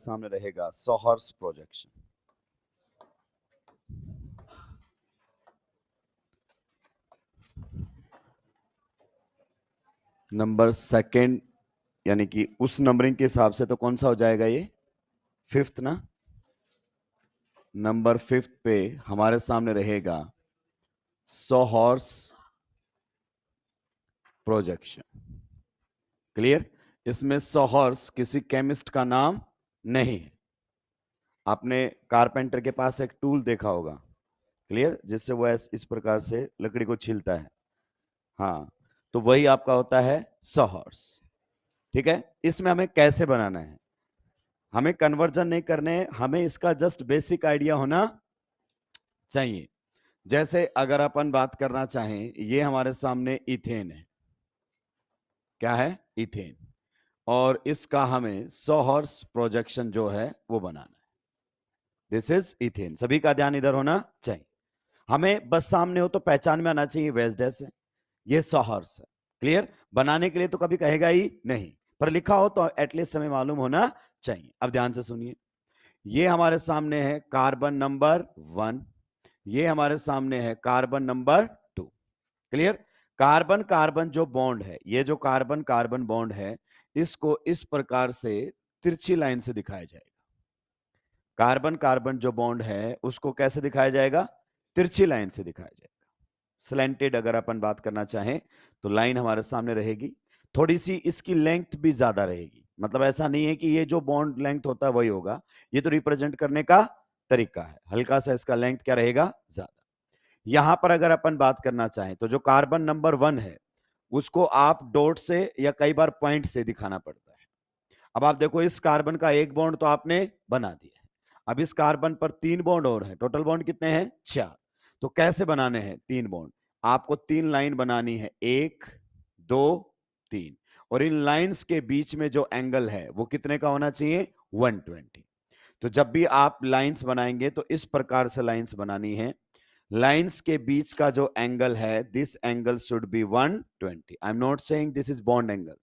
सामने रहेगा sawhorse projection. Number second यानी कि उस नंबरिंग के हिसाब से तो कौन सा हो जाएगा ये? फिफ्थ ना। नंबर फिफ्थ पे हमारे सामने रहेगा सोहर्स प्रोजेक्शन। क्लियर? इसमें सोहर्स किसी केमिस्ट का नाम नहीं है। आपने कारपेंटर के पास एक टूल देखा होगा, क्लियर, जिससे वो इस प्रकार से लकड़ी को छीलता है। हाँ, तो वही आपका होता है सोहर्स। ठीक है, इसमें हमें कैसे बनाना है, हमें कन्वर्जन नहीं करने, हमें इसका जस्ट बेसिक आइडिया होना चाहिए। जैसे अगर अपन बात करना चाहें, ये हमारे सामने इथेन है। क्या है? इथेन। और इसका हमें सोहर्स प्रोजेक्शन जो है वो बनाना है। This is ethane. सभी का ध्यान इधर होना चाहिए। हमें बस सामने हो तो पहचान में आना चाहिए वेस्डेस है, ये सोहर्स है। क्लियर? बनाने के लिए तो कभी कहेगा ही नहीं, पर लिखा हो तो एटलीस्ट हमें मालूम होना चाहिए। अब ध्यान से सुनिए, ये हमारे सामने है कार्बन नंबर 1, ये हमारे सामने है carbon number 2। Clear? Carbon carbon जो बॉन्ड है, ये जो कार्बन कार्बन बॉन्ड है, इसको इस प्रकार से तिरछी लाइन से दिखाया जाएगा। कार्बन कार्बन जो बॉन्ड है उसको कैसे दिखाया जाएगा? तिरछी लाइन से दिखाया जाएगा। स्लैंटेड अगर अपन बात करना चाहें तो लाइन हमारे सामने रहेगी। थोड़ी सी इसकी लेंथ भी ज्यादा रहेगी, मतलब ऐसा नहीं है कि ये जो बॉन्ड लेंथ होता है वही होगा, ये तो रिप्रेजेंट करने का तरीका है। हल्का सा इसका लेंथ क्या रहेगा? ज्यादा। यहां पर अगर अपन बात करना चाहें तो जो कार्बन नंबर 1 है उसको आप डॉट से या कई बार पॉइंट से दिखाना पड़ता है। अब आप देखो, इस कार्बन का एक बॉन्ड तो आपने बना दिया है, अब इस कार्बन पर 3 बॉन्ड और हैं, टोटल बॉन्ड कितने हैं? 4। तो कैसे बनाने हैं 3 बॉन्ड? आपको 3 लाइन बनानी है, 1 2 3, और इन लाइंस के बीच में जो एंगल है वो कितने का होना चाहिए? 120। तो जब भी आप लाइंस बनाएंगे तो इस प्रकार से लाइंस बनानी है। लाइंस के बीच का जो एंगल है, this angle should be 120। I am not saying this is bond angle,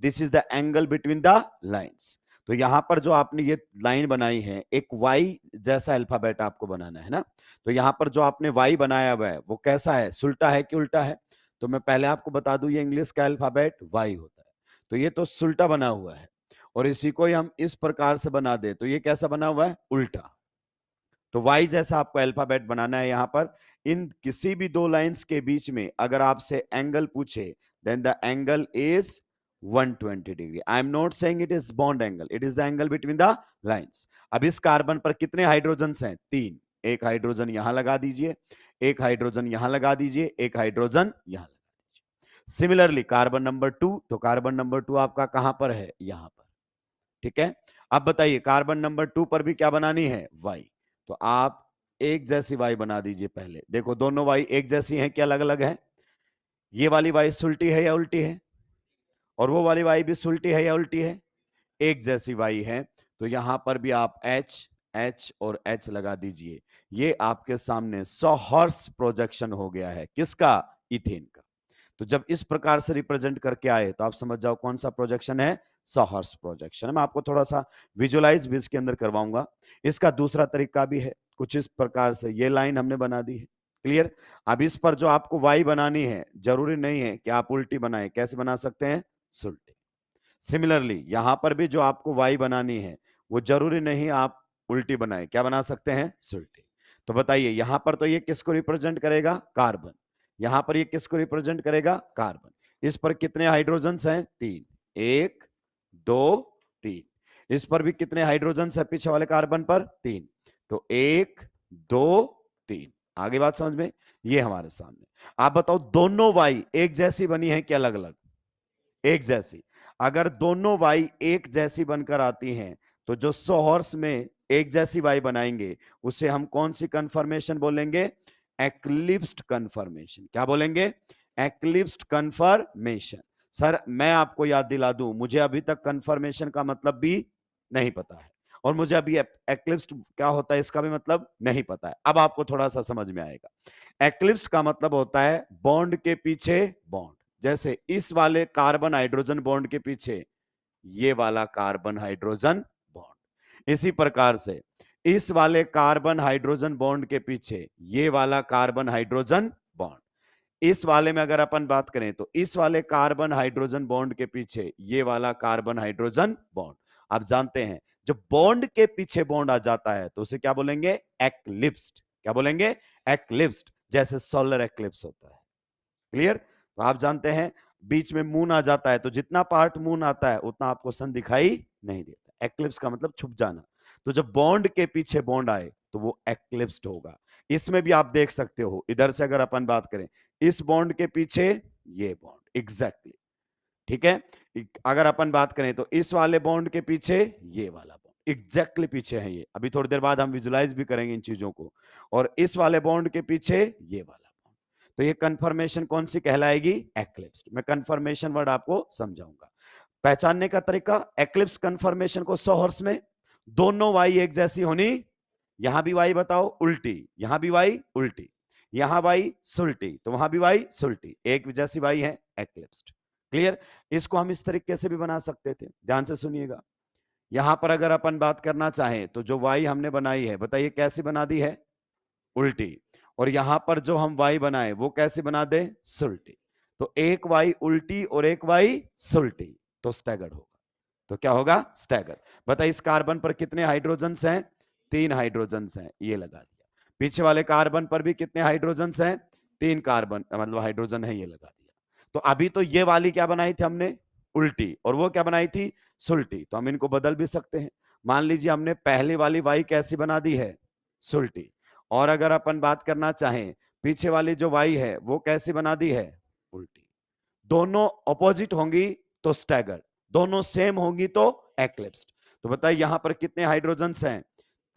this is the angle between the lines. तो यहां पर जो आपने ये लाइन बनाई है, एक वाई जैसा अल्फाबेट आपको बनाना है ना। तो यहां पर जो आपने वाई बनाया हुआ है वो कैसा है? सुल्टा है कि उल्टा है? तो मैं पहले आपको बता दूं, ये इंग्लिश का अल्फाबेट वाई होता है, तो ये तो सुल्टा बना हुआ है। और इसी को ही हम इस प्रकार से बना दे तो ये कैसा बना हुआ है? उल्टा। तो वाई जैसा आपको अल्फाबेट बनाना है। यहां पर इन किसी भी दो लाइंस के बीच में अगर आपसे एंगल पूछे, then the angle is 120 degree. I am not saying it is bond angle, it is the angle between the lines. अब इस कार्बन पर कितने हाइड्रोजन्स हैं? 3। एक हाइड्रोजन यहां लगा दीजिए, एक हाइड्रोजन यहां लगा दीजिए, एक हाइड्रोजन यहां लगा दीजिए। सिमिलरली कार्बन नंबर 2, तो कार्बन नंबर 2 आपका कहां पर है? यहां पर। ठीक है, अब बताइए कार्बन नंबर 2 पर भी क्या बनानी है? वाई। तो आप एक जैसी वाई बना दीजिए। पहले देखो, दोनों वाई एक जैसी हैं कि अलग अलग है? ये वाली वाई सुलटी है या उल्टी है? और वो वाली वाई भी सुलटी है या उल्टी है? एक जैसी वाई है। तो यहां पर भी आप H H और H लगा दीजिए। ये आपके सामने सोहर्स प्रोजेक्शन हो गया है। किसका? इथेन का। तो जब इस प्रकार से रिप्रेजेंट करके आए तो आप समझ जाओ कौन सा प्रोजेक्शन है? Sawhorse projection. मैं आपको थोड़ा सा विजुअलाइज भी इसके अंदर करवाऊंगा। इसका दूसरा तरीका भी है, कुछ इस प्रकार से ये लाइन हमने बना दी है। क्लियर? अब इस पर जो आपको वाई बनानी है, जरूरी नहीं है कि आप उल्टी बनाए, कैसे बना सकते हैं? सुल्टी। सिमिलरली यहां पर भी जो आपको वाई बनानी है वो जरूरी नहीं आप उल्टी बनाए, क्या बना सकते हैं? सुल्टी। तो बताइए, यहां पर तो ये किसको रिप्रेजेंट करेगा? कार्बन। यहां पर ये किसको रिप्रेजेंट करेगा? कार्बन। इस पर कितने हाइड्रोजन्स हैं? 3। 1 2 3। इस पर भी कितने हाइड्रोजन्स है पीछे वाले कार्बन पर? 3। तो 1 2 3। आगे बात समझ में? ये हमारे सामने। आप बताओ, दोनों वाई एक जैसी बनी है कि अलग अलग? एक जैसी। अगर दोनों वाई एक जैसी बनकर आती हैं तो जो सोहर्स में एक जैसी वाई बनाएंगे उसे हम कौन सी कंफर्मेशन बोलेंगे? एक्लिप्स्ड कंफर्मेशन। क्या बोलेंगे? एक्लिप्स्ड कंफर्मेशन। सर मैं आपको याद दिला दूं, मुझे अभी तक कंफर्मेशन का मतलब भी नहीं पता है, और मुझे अभी एक्लिप्स्ड क्या होता है इसका भी मतलब नहीं पता है। अब आपको थोड़ा सा समझ में आएगा। एक्लिप्स्ड का मतलब होता है बॉन्ड के पीछे बॉन्ड। जैसे इस वाले कार्बन हाइड्रोजन बॉन्ड के पीछे ये वाला कार्बन हाइड्रोजन बॉन्ड, इसी प्रकार से इस वाले कार्बन हाइड्रोजन बॉन्ड के पीछे ये वाला कार्बन हाइड्रोजन बॉन्ड, इस वाले में अगर अपन बात करें तो इस वाले कार्बन हाइड्रोजन बॉन्ड के पीछे ये वाला कार्बन हाइड्रोजन बॉन्ड। आप जानते हैं जब बॉन्ड के पीछे बॉन्ड आ जाता है तो उसे क्या बोलेंगे? एक्लिप्स्ड। क्या बोलेंगे? एक्लिप्स्ड, जैसे सोलर एक्लिप्स होता है। क्लियर? तो आप जानते हैं बीच में मून आ जाता है तो जितना पार्ट मून आता है उतना आपको सन दिखाई नहीं देता। एक्लिप्स का मतलब छुप जाना। तो जब बॉन्ड के पीछे बॉन्ड आए तो वो एक्लिप्स्ड होगा। इसमें भी आप देख सकते हो, इधर से अगर अपन बात करें, इस बॉन्ड के पीछे ये बॉन्ड एग्जैक्टली, ठीक है। अगर अपन बात करें तो इस वाले बॉन्ड के पीछे ये वाला बॉन्ड एग्जैक्टली पीछे है ये। अभी थोड़ी देर बाद हम विजुलाइज भी करेंगे इन चीजों को। और इस वाले बॉन्ड के पीछे ये वाला बॉन्ड, तो ये कंफर्मेशन कौन सी कहलाएगी? एक्लिप्स्ड। मैं कंफर्मेशन वर्ड आपको समझाऊंगा। पहचानने का तरीका, एक्लिप्स कंफर्मेशन को 100 हर्ट्ज में दोनों वाई एक जैसी होनी, यहां भी वाई बताओ उल्टी, यहां भी वाई उल्टी, यहां वाई सुल्टी, तो वहां भी वाई सुल्टी, एक जैसी वाई है, एक्लिप्स्ड। क्लियर? इसको हम इस तरीके से भी बना सकते थे, ध्यान से सुनिएगा। यहां पर अगर अपन बात करना चाहें तो जो वाई हमने बनाई है, बताइए कैसी बना दी है? उल्टी। और यहां पर जो हम वाई बनाए वो कैसे बना दे? सुल्टी। तो एक वाई उल्टी और एक वाई सुल्टी, तो स्टैगर्ड होगा। तो क्या होगा? स्टैगर। बताइए इस कार्बन पर कितने हाइड्रोजन्स हैं? 3 हाइड्रोजन्स हैं, ये लगा दिया। पीछे वाले कार्बन पर भी कितने हाइड्रोजन्स हैं? 3 कार्बन मतलब हाइड्रोजन है, ये लगा दिया। तो अभी तो ये वाली क्या बनाई थी हमने? उल्टी। और वो क्या बनाई थी? सुल्टी। तो हम इनको बदल भी सकते हैं। मान लीजिए हमने पहली वाली वाई कैसी बना दी है? सुल्टी। और अगर अपन बात करना चाहें पीछे वाली जो वाई है वो कैसी बना दी है? उल्टी। दोनों ऑपोजिट होंगी तो स्टैगर्ड, दोनों सेम होंगी तो एक्लिप्स्ड। तो बताइए यहां पर कितने हाइड्रोजन्स हैं?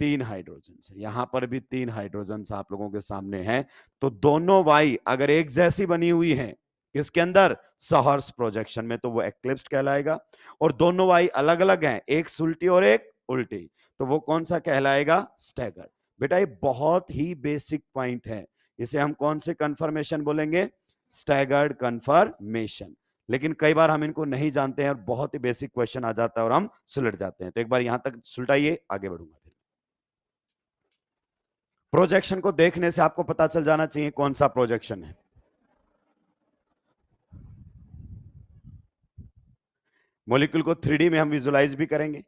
3 हाइड्रोजन्स हैं। यहां पर भी 3 हाइड्रोजन्स आप लोगों के सामने हैं। तो दोनों वाई अगर एक जैसी बनी हुई हैं किसके अंदर? सहर्ष प्रोजेक्शन में, तो वो एक्लिप्स्ड कहलाएगा। और दोनों वाई अलग अलग हैं, एक सुल्टी और एक उल्टी, तो वो कौन सा कहलाएगा? स्टैगर्ड। बेटा ये बहुत ही बेसिक पॉइंट है, इसे हम कौन से कंफर्मेशन बोलेंगे? Staggered confirmation. लेकिन कई बार हम इनको नहीं जानते हैं और बहुत ही बेसिक क्वेश्चन आ जाता है और हम सुलझ जाते हैं। तो एक बार यहां तक सुलझाइए, आगे बढ़ूंगा। प्रोजेक्शन को देखने से आपको पता चल जाना चाहिए कौन सा प्रोजेक्शन है। मॉलिक्यूल को 3D में हम विजुलाइज भी करेंगे।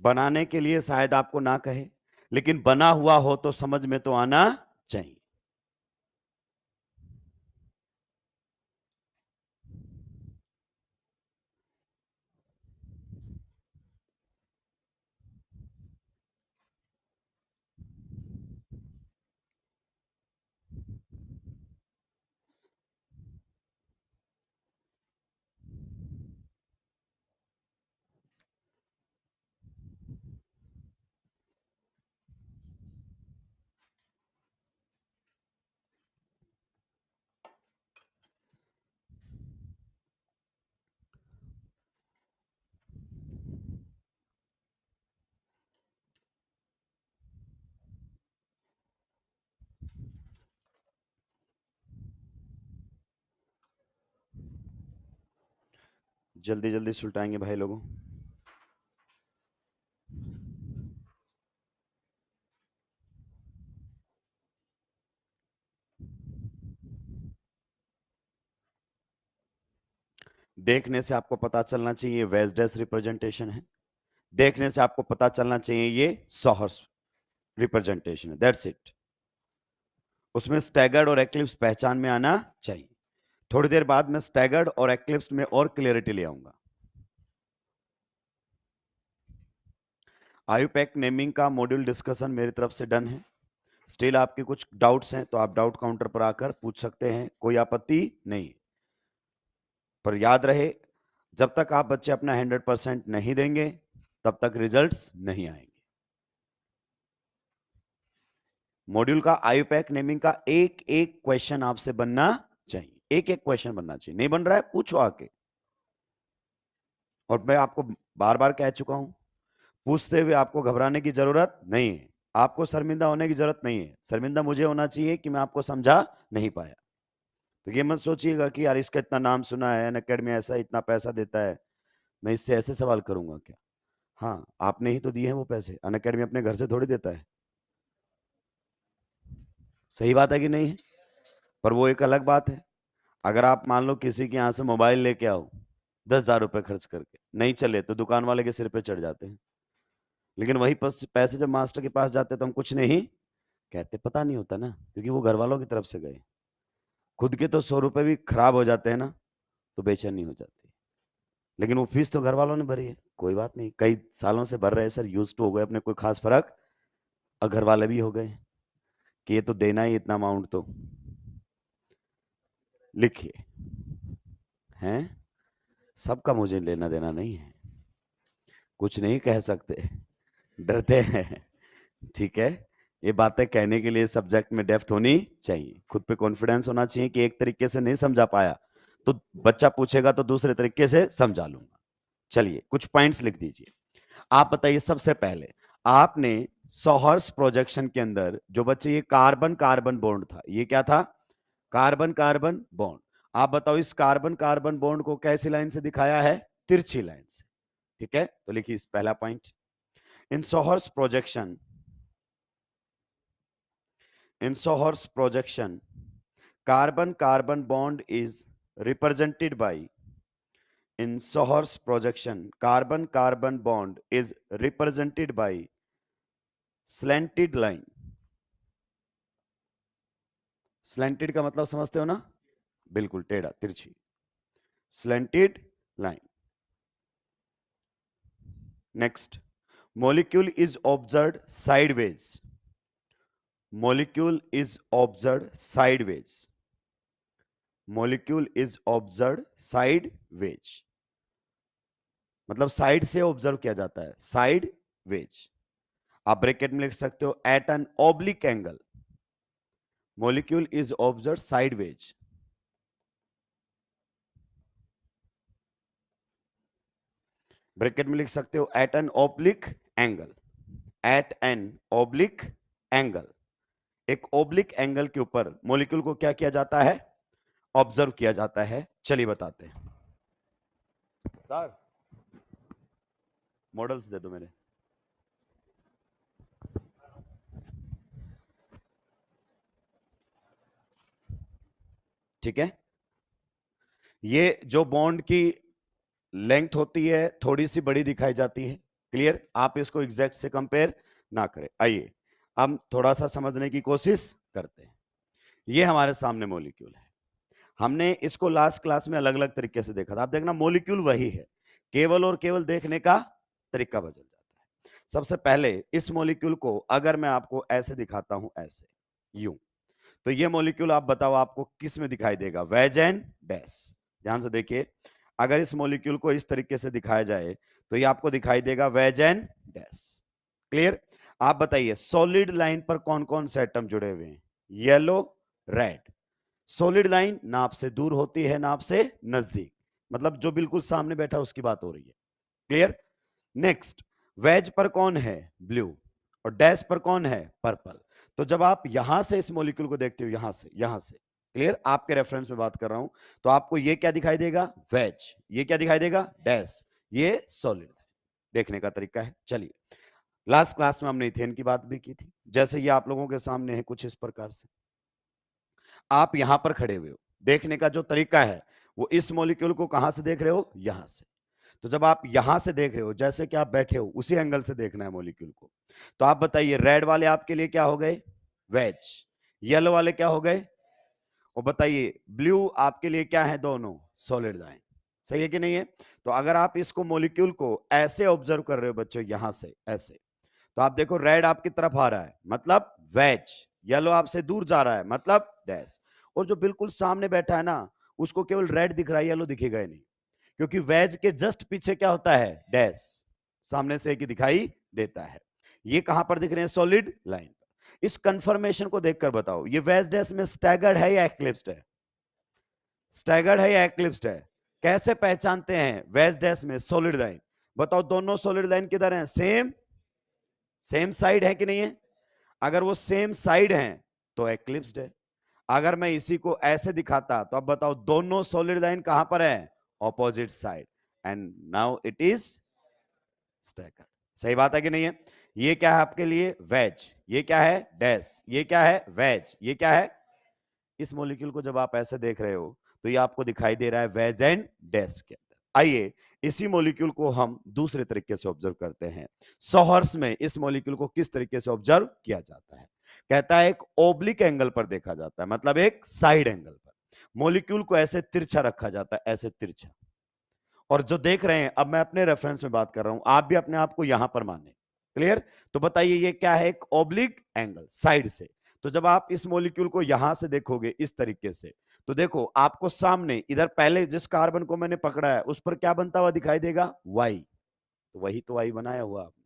बनाने के लिए शायद आपको ना कहे, लेकिन बना हुआ हो तो समझ में तो आना चाहिए। जल्दी जल्दी सुलटाएंगे भाई लोगों। देखने से आपको पता चलना चाहिए वेज डैश रिप्रेजेंटेशन है, देखने से आपको पता चलना चाहिए ये सॉहर्स रिप्रेजेंटेशन है, दैट्स इट। उसमें स्टैगर्ड और एक्लिप्स पहचान में आना चाहिए। थोड़ी देर बाद मैं स्टैगर्ड और एक्लिप्स में और क्लियरिटी ले आऊंगा। आयुपैक नेमिंग का मॉड्यूल डिस्कशन मेरी तरफ से डन है। स्टिल आपके कुछ डाउट्स हैं तो आप डाउट काउंटर पर आकर पूछ सकते हैं, कोई आपत्ति नहीं। पर याद रहे जब तक आप बच्चे अपना 100% नहीं देंगे तब तक रिजल्ट्स नहीं आएंगे। मॉड्यूल का आयुपैक नेमिंग का एक एक क्वेश्चन आपसे बनना चाहिए, एक एक क्वेश्चन बनना चाहिए। नहीं बन रहा है पूछो आके। और मैं आपको बार बार कह चुका हूं पूछते हुए आपको घबराने की जरूरत नहीं है, आपको शर्मिंदा होने की जरूरत नहीं है। शर्मिंदा मुझे होना चाहिए कि मैं आपको समझा नहीं पाया। तो ये मत सोचिएगा कि यार इसका इतना नाम सुना है, अनअकैडमी ऐसा इतना पैसा देता है, मैं इससे ऐसे सवाल करूंगा क्या? हाँ, आपने ही तो दिए हैं वो पैसे, अनअकैडमी अपने घर से थोड़ी देता है। सही बात है कि नहीं है? पर वो एक अलग बात है। अगर आप मान लो किसी के यहाँ से मोबाइल लेके आओ 10,000 रुपए खर्च करके, नहीं चले तो दुकान वाले के सिर पे चढ़ जाते हैं। लेकिन वही पैसे जब मास्टर के पास जाते तो हम कुछ नहीं कहते, पता नहीं होता ना, क्योंकि वो घर वालों की तरफ से गए। खुद के तो 100 रुपए भी खराब हो जाते हैं ना, तो बेचैनी हो जाती है। लेकिन वो फीस तो घर वालों ने भरी है, कोई बात नहीं, कई सालों से भर रहे हैं सर, यूज टू हो गए अपने, कोई खास फर्क, और घर वाले भी हो गए कि ये तो देना ही इतना अमाउंट, तो लिखिए हैं। सबका मुझे लेना देना नहीं है, कुछ नहीं कह सकते, डरते हैं। ठीक है, ये बातें कहने के लिए सब्जेक्ट में डेप्थ होनी चाहिए, खुद पे कॉन्फिडेंस होना चाहिए कि एक तरीके से नहीं समझा पाया तो बच्चा पूछेगा तो दूसरे तरीके से समझा लूंगा। चलिए कुछ पॉइंट्स लिख दीजिए। आप बताइए सबसे पहले, आपने सोहर्स प्रोजेक्शन के अंदर जो बच्चे ये कार्बन कार्बन बॉन्ड था, ये क्या था? Carbon carbon bond. आप बताओ इस कार्बन कार्बन बॉन्ड को कैसी लाइन से दिखाया है? तिरछी लाइन से। ठीक है, तो लिखिए इस पहला point, in sawhorse projection, in Sohor's projection, carbon-carbon bond is represented by, in Sohor's projection, carbon-carbon bond is represented by slanted line. Slanted का मतलब समझते हो ना? बिल्कुल टेढ़ा, तिरछी, slanted line. Next, molecule is observed sideways. Molecule is observed sideways. Molecule is observed sideways. मतलब side से ऑब्जर्व किया जाता है, साइड वेज। आप ब्रैकेट में लिख सकते हो at an oblique angle, molecule is observe sideways. Bracket में लिख सकते हो at an oblique angle, at an oblique angle. एक ऑब्लिक एंगल के ऊपर मॉलिक्यूल को क्या किया जाता है? ऑब्जर्व किया जाता है। चलिए बताते हैं सर, मॉडल्स दे दो मेरे। ठीक है, ये जो बॉन्ड की लेंथ होती है थोड़ी सी बड़ी दिखाई जाती है, क्लियर? आप इसको एग्जैक्ट से कंपेयर ना करें। आइए हम थोड़ा सा समझने की कोशिश करते हैं। ये हमारे सामने मॉलिक्यूल है, हमने इसको लास्ट क्लास में अलग अलग तरीके से देखा था। आप देखना मॉलिक्यूल वही है, केवल और केवल देखने का तरीका बदल जाता है। सबसे पहले इस मॉलिक्यूल को अगर मैं आपको ऐसे दिखाता हूं, ऐसे यूं, तो ये मॉलिक्यूल आप बताओ आपको किस में दिखाई देगा? Wedge and dash. ध्यान से देखिए, अगर इस मॉलिक्यूल को इस तरीके से दिखाया जाए तो ये आपको दिखाई देगा वेज एंड डैश। क्लियर? आप बताइए सॉलिड लाइन पर कौन कौन से एटम जुड़े हुए हैं? Yellow, red. सॉलिड लाइन नाप से दूर होती है, नाप से नजदीक, मतलब जो बिल्कुल सामने बैठा उसकी बात हो रही है। क्लियर? नेक्स्ट, वेज पर कौन है? ब्लू, और डैश पर कौन है? पर्पल। तो जब आप यहां से इस मॉलिक्यूल को देखते हो, यहां से, क्लियर, आपके रेफरेंस में बात कर रहा हूं, तो आपको ये क्या दिखाई देगा? वेज। ये क्या दिखाई देगा? डैश। ये सॉलिड देखने का तरीका है। चलिए, लास्ट क्लास में हमने इथेन की बात भी की थी, जैसे ये आप लोगों के सामने है कुछ इस प्रकार से। आप यहां पर खड़े हुए हो, देखने का जो तरीका है वो इस मॉलिक्यूल को कहां से देख रहे हो? यहां से। तो जब आप यहां से देख रहे हो, जैसे कि आप बैठे हो उसी एंगल से देखना है मॉलिक्यूल को। तो आप बताइए रेड वाले आपके लिए क्या हो गए? वेज। येलो वाले क्या हो गए? और बताइए ब्लू आपके लिए क्या है? दोनों सॉलिड लाइन। सही है कि नहीं है? तो अगर आप इसको मॉलिक्यूल को ऐसे ऑब्जर्व कर रहे हो बच्चों, यहां से ऐसे, तो आप देखो रेड आपकी तरफ आ रहा है मतलब वेज, येलो आपसे दूर जा रहा है मतलब डैश। और जो बिल्कुल सामने बैठा है ना, उसको केवल रेड दिख रहा है, येलो दिखेगा ही नहीं, क्योंकि वेज के जस्ट पीछे क्या होता है? डैश। सामने से एक ही दिखाई देता है। ये कहां पर दिख रहे हैं? Solid line. इस कंफर्मेशन को देखकर बताओ ये वेज डैश में स्टैगर्ड है या एक्लिप्स्ड है? स्टैगर्ड है या एक्लिप्स्ड है? कैसे पहचानते हैं वेज डैश में सॉलिड लाइन? बताओ दोनों सॉलिड लाइन किधर हैं? सेम सेम साइड है कि नहीं है? अगर वो सेम साइड हैं तो एक्लिप्स्ड है। अगर मैं इसी को ऐसे दिखाता तो अब बताओ दोनों सॉलिड लाइन कहां पर है? Opposite side, and now it is staggered. सही बात है कि नहीं है? ये क्या है आपके लिए? वेज। ये क्या है? डैश। ये क्या है? वेज। ये क्या है? इस मॉलिक्यूल को जब आप ऐसे देख रहे हो तो ये आपको दिखाई दे रहा है वेज एंड डैश के अंदर। आइए इसी मॉलिक्यूल को हम दूसरे तरीके से ऑब्जर्व करते हैं। सॉहर्स में इस मॉलिक्यूल को किस तरीके से ऑब्जर्व किया जाता है? कहता है एक ओब्लिक एंगल पर देखा जाता है, मतलब एक साइड एंगल पर मॉलिक्यूल को ऐसे तिरछा रखा जाता है, ऐसे तिरछा। और जो देख रहे हैं, अब मैं अपने रेफरेंस में बात कर रहा हूं, आप भी अपने आप को यहां पर माने। क्लियर? तो बताइए ये क्या है? एक ओब्लिक एंगल साइड से। तो जब आप इस मॉलिक्यूल को यहां से देखोगे इस तरीके से, तो देखो आपको सामने इधर पहले जिस कार्बन को मैंने पकड़ा है उस पर क्या बनता हुआ दिखाई देगा? वाई। तो वही तो वाई बनाया हुआ आपने।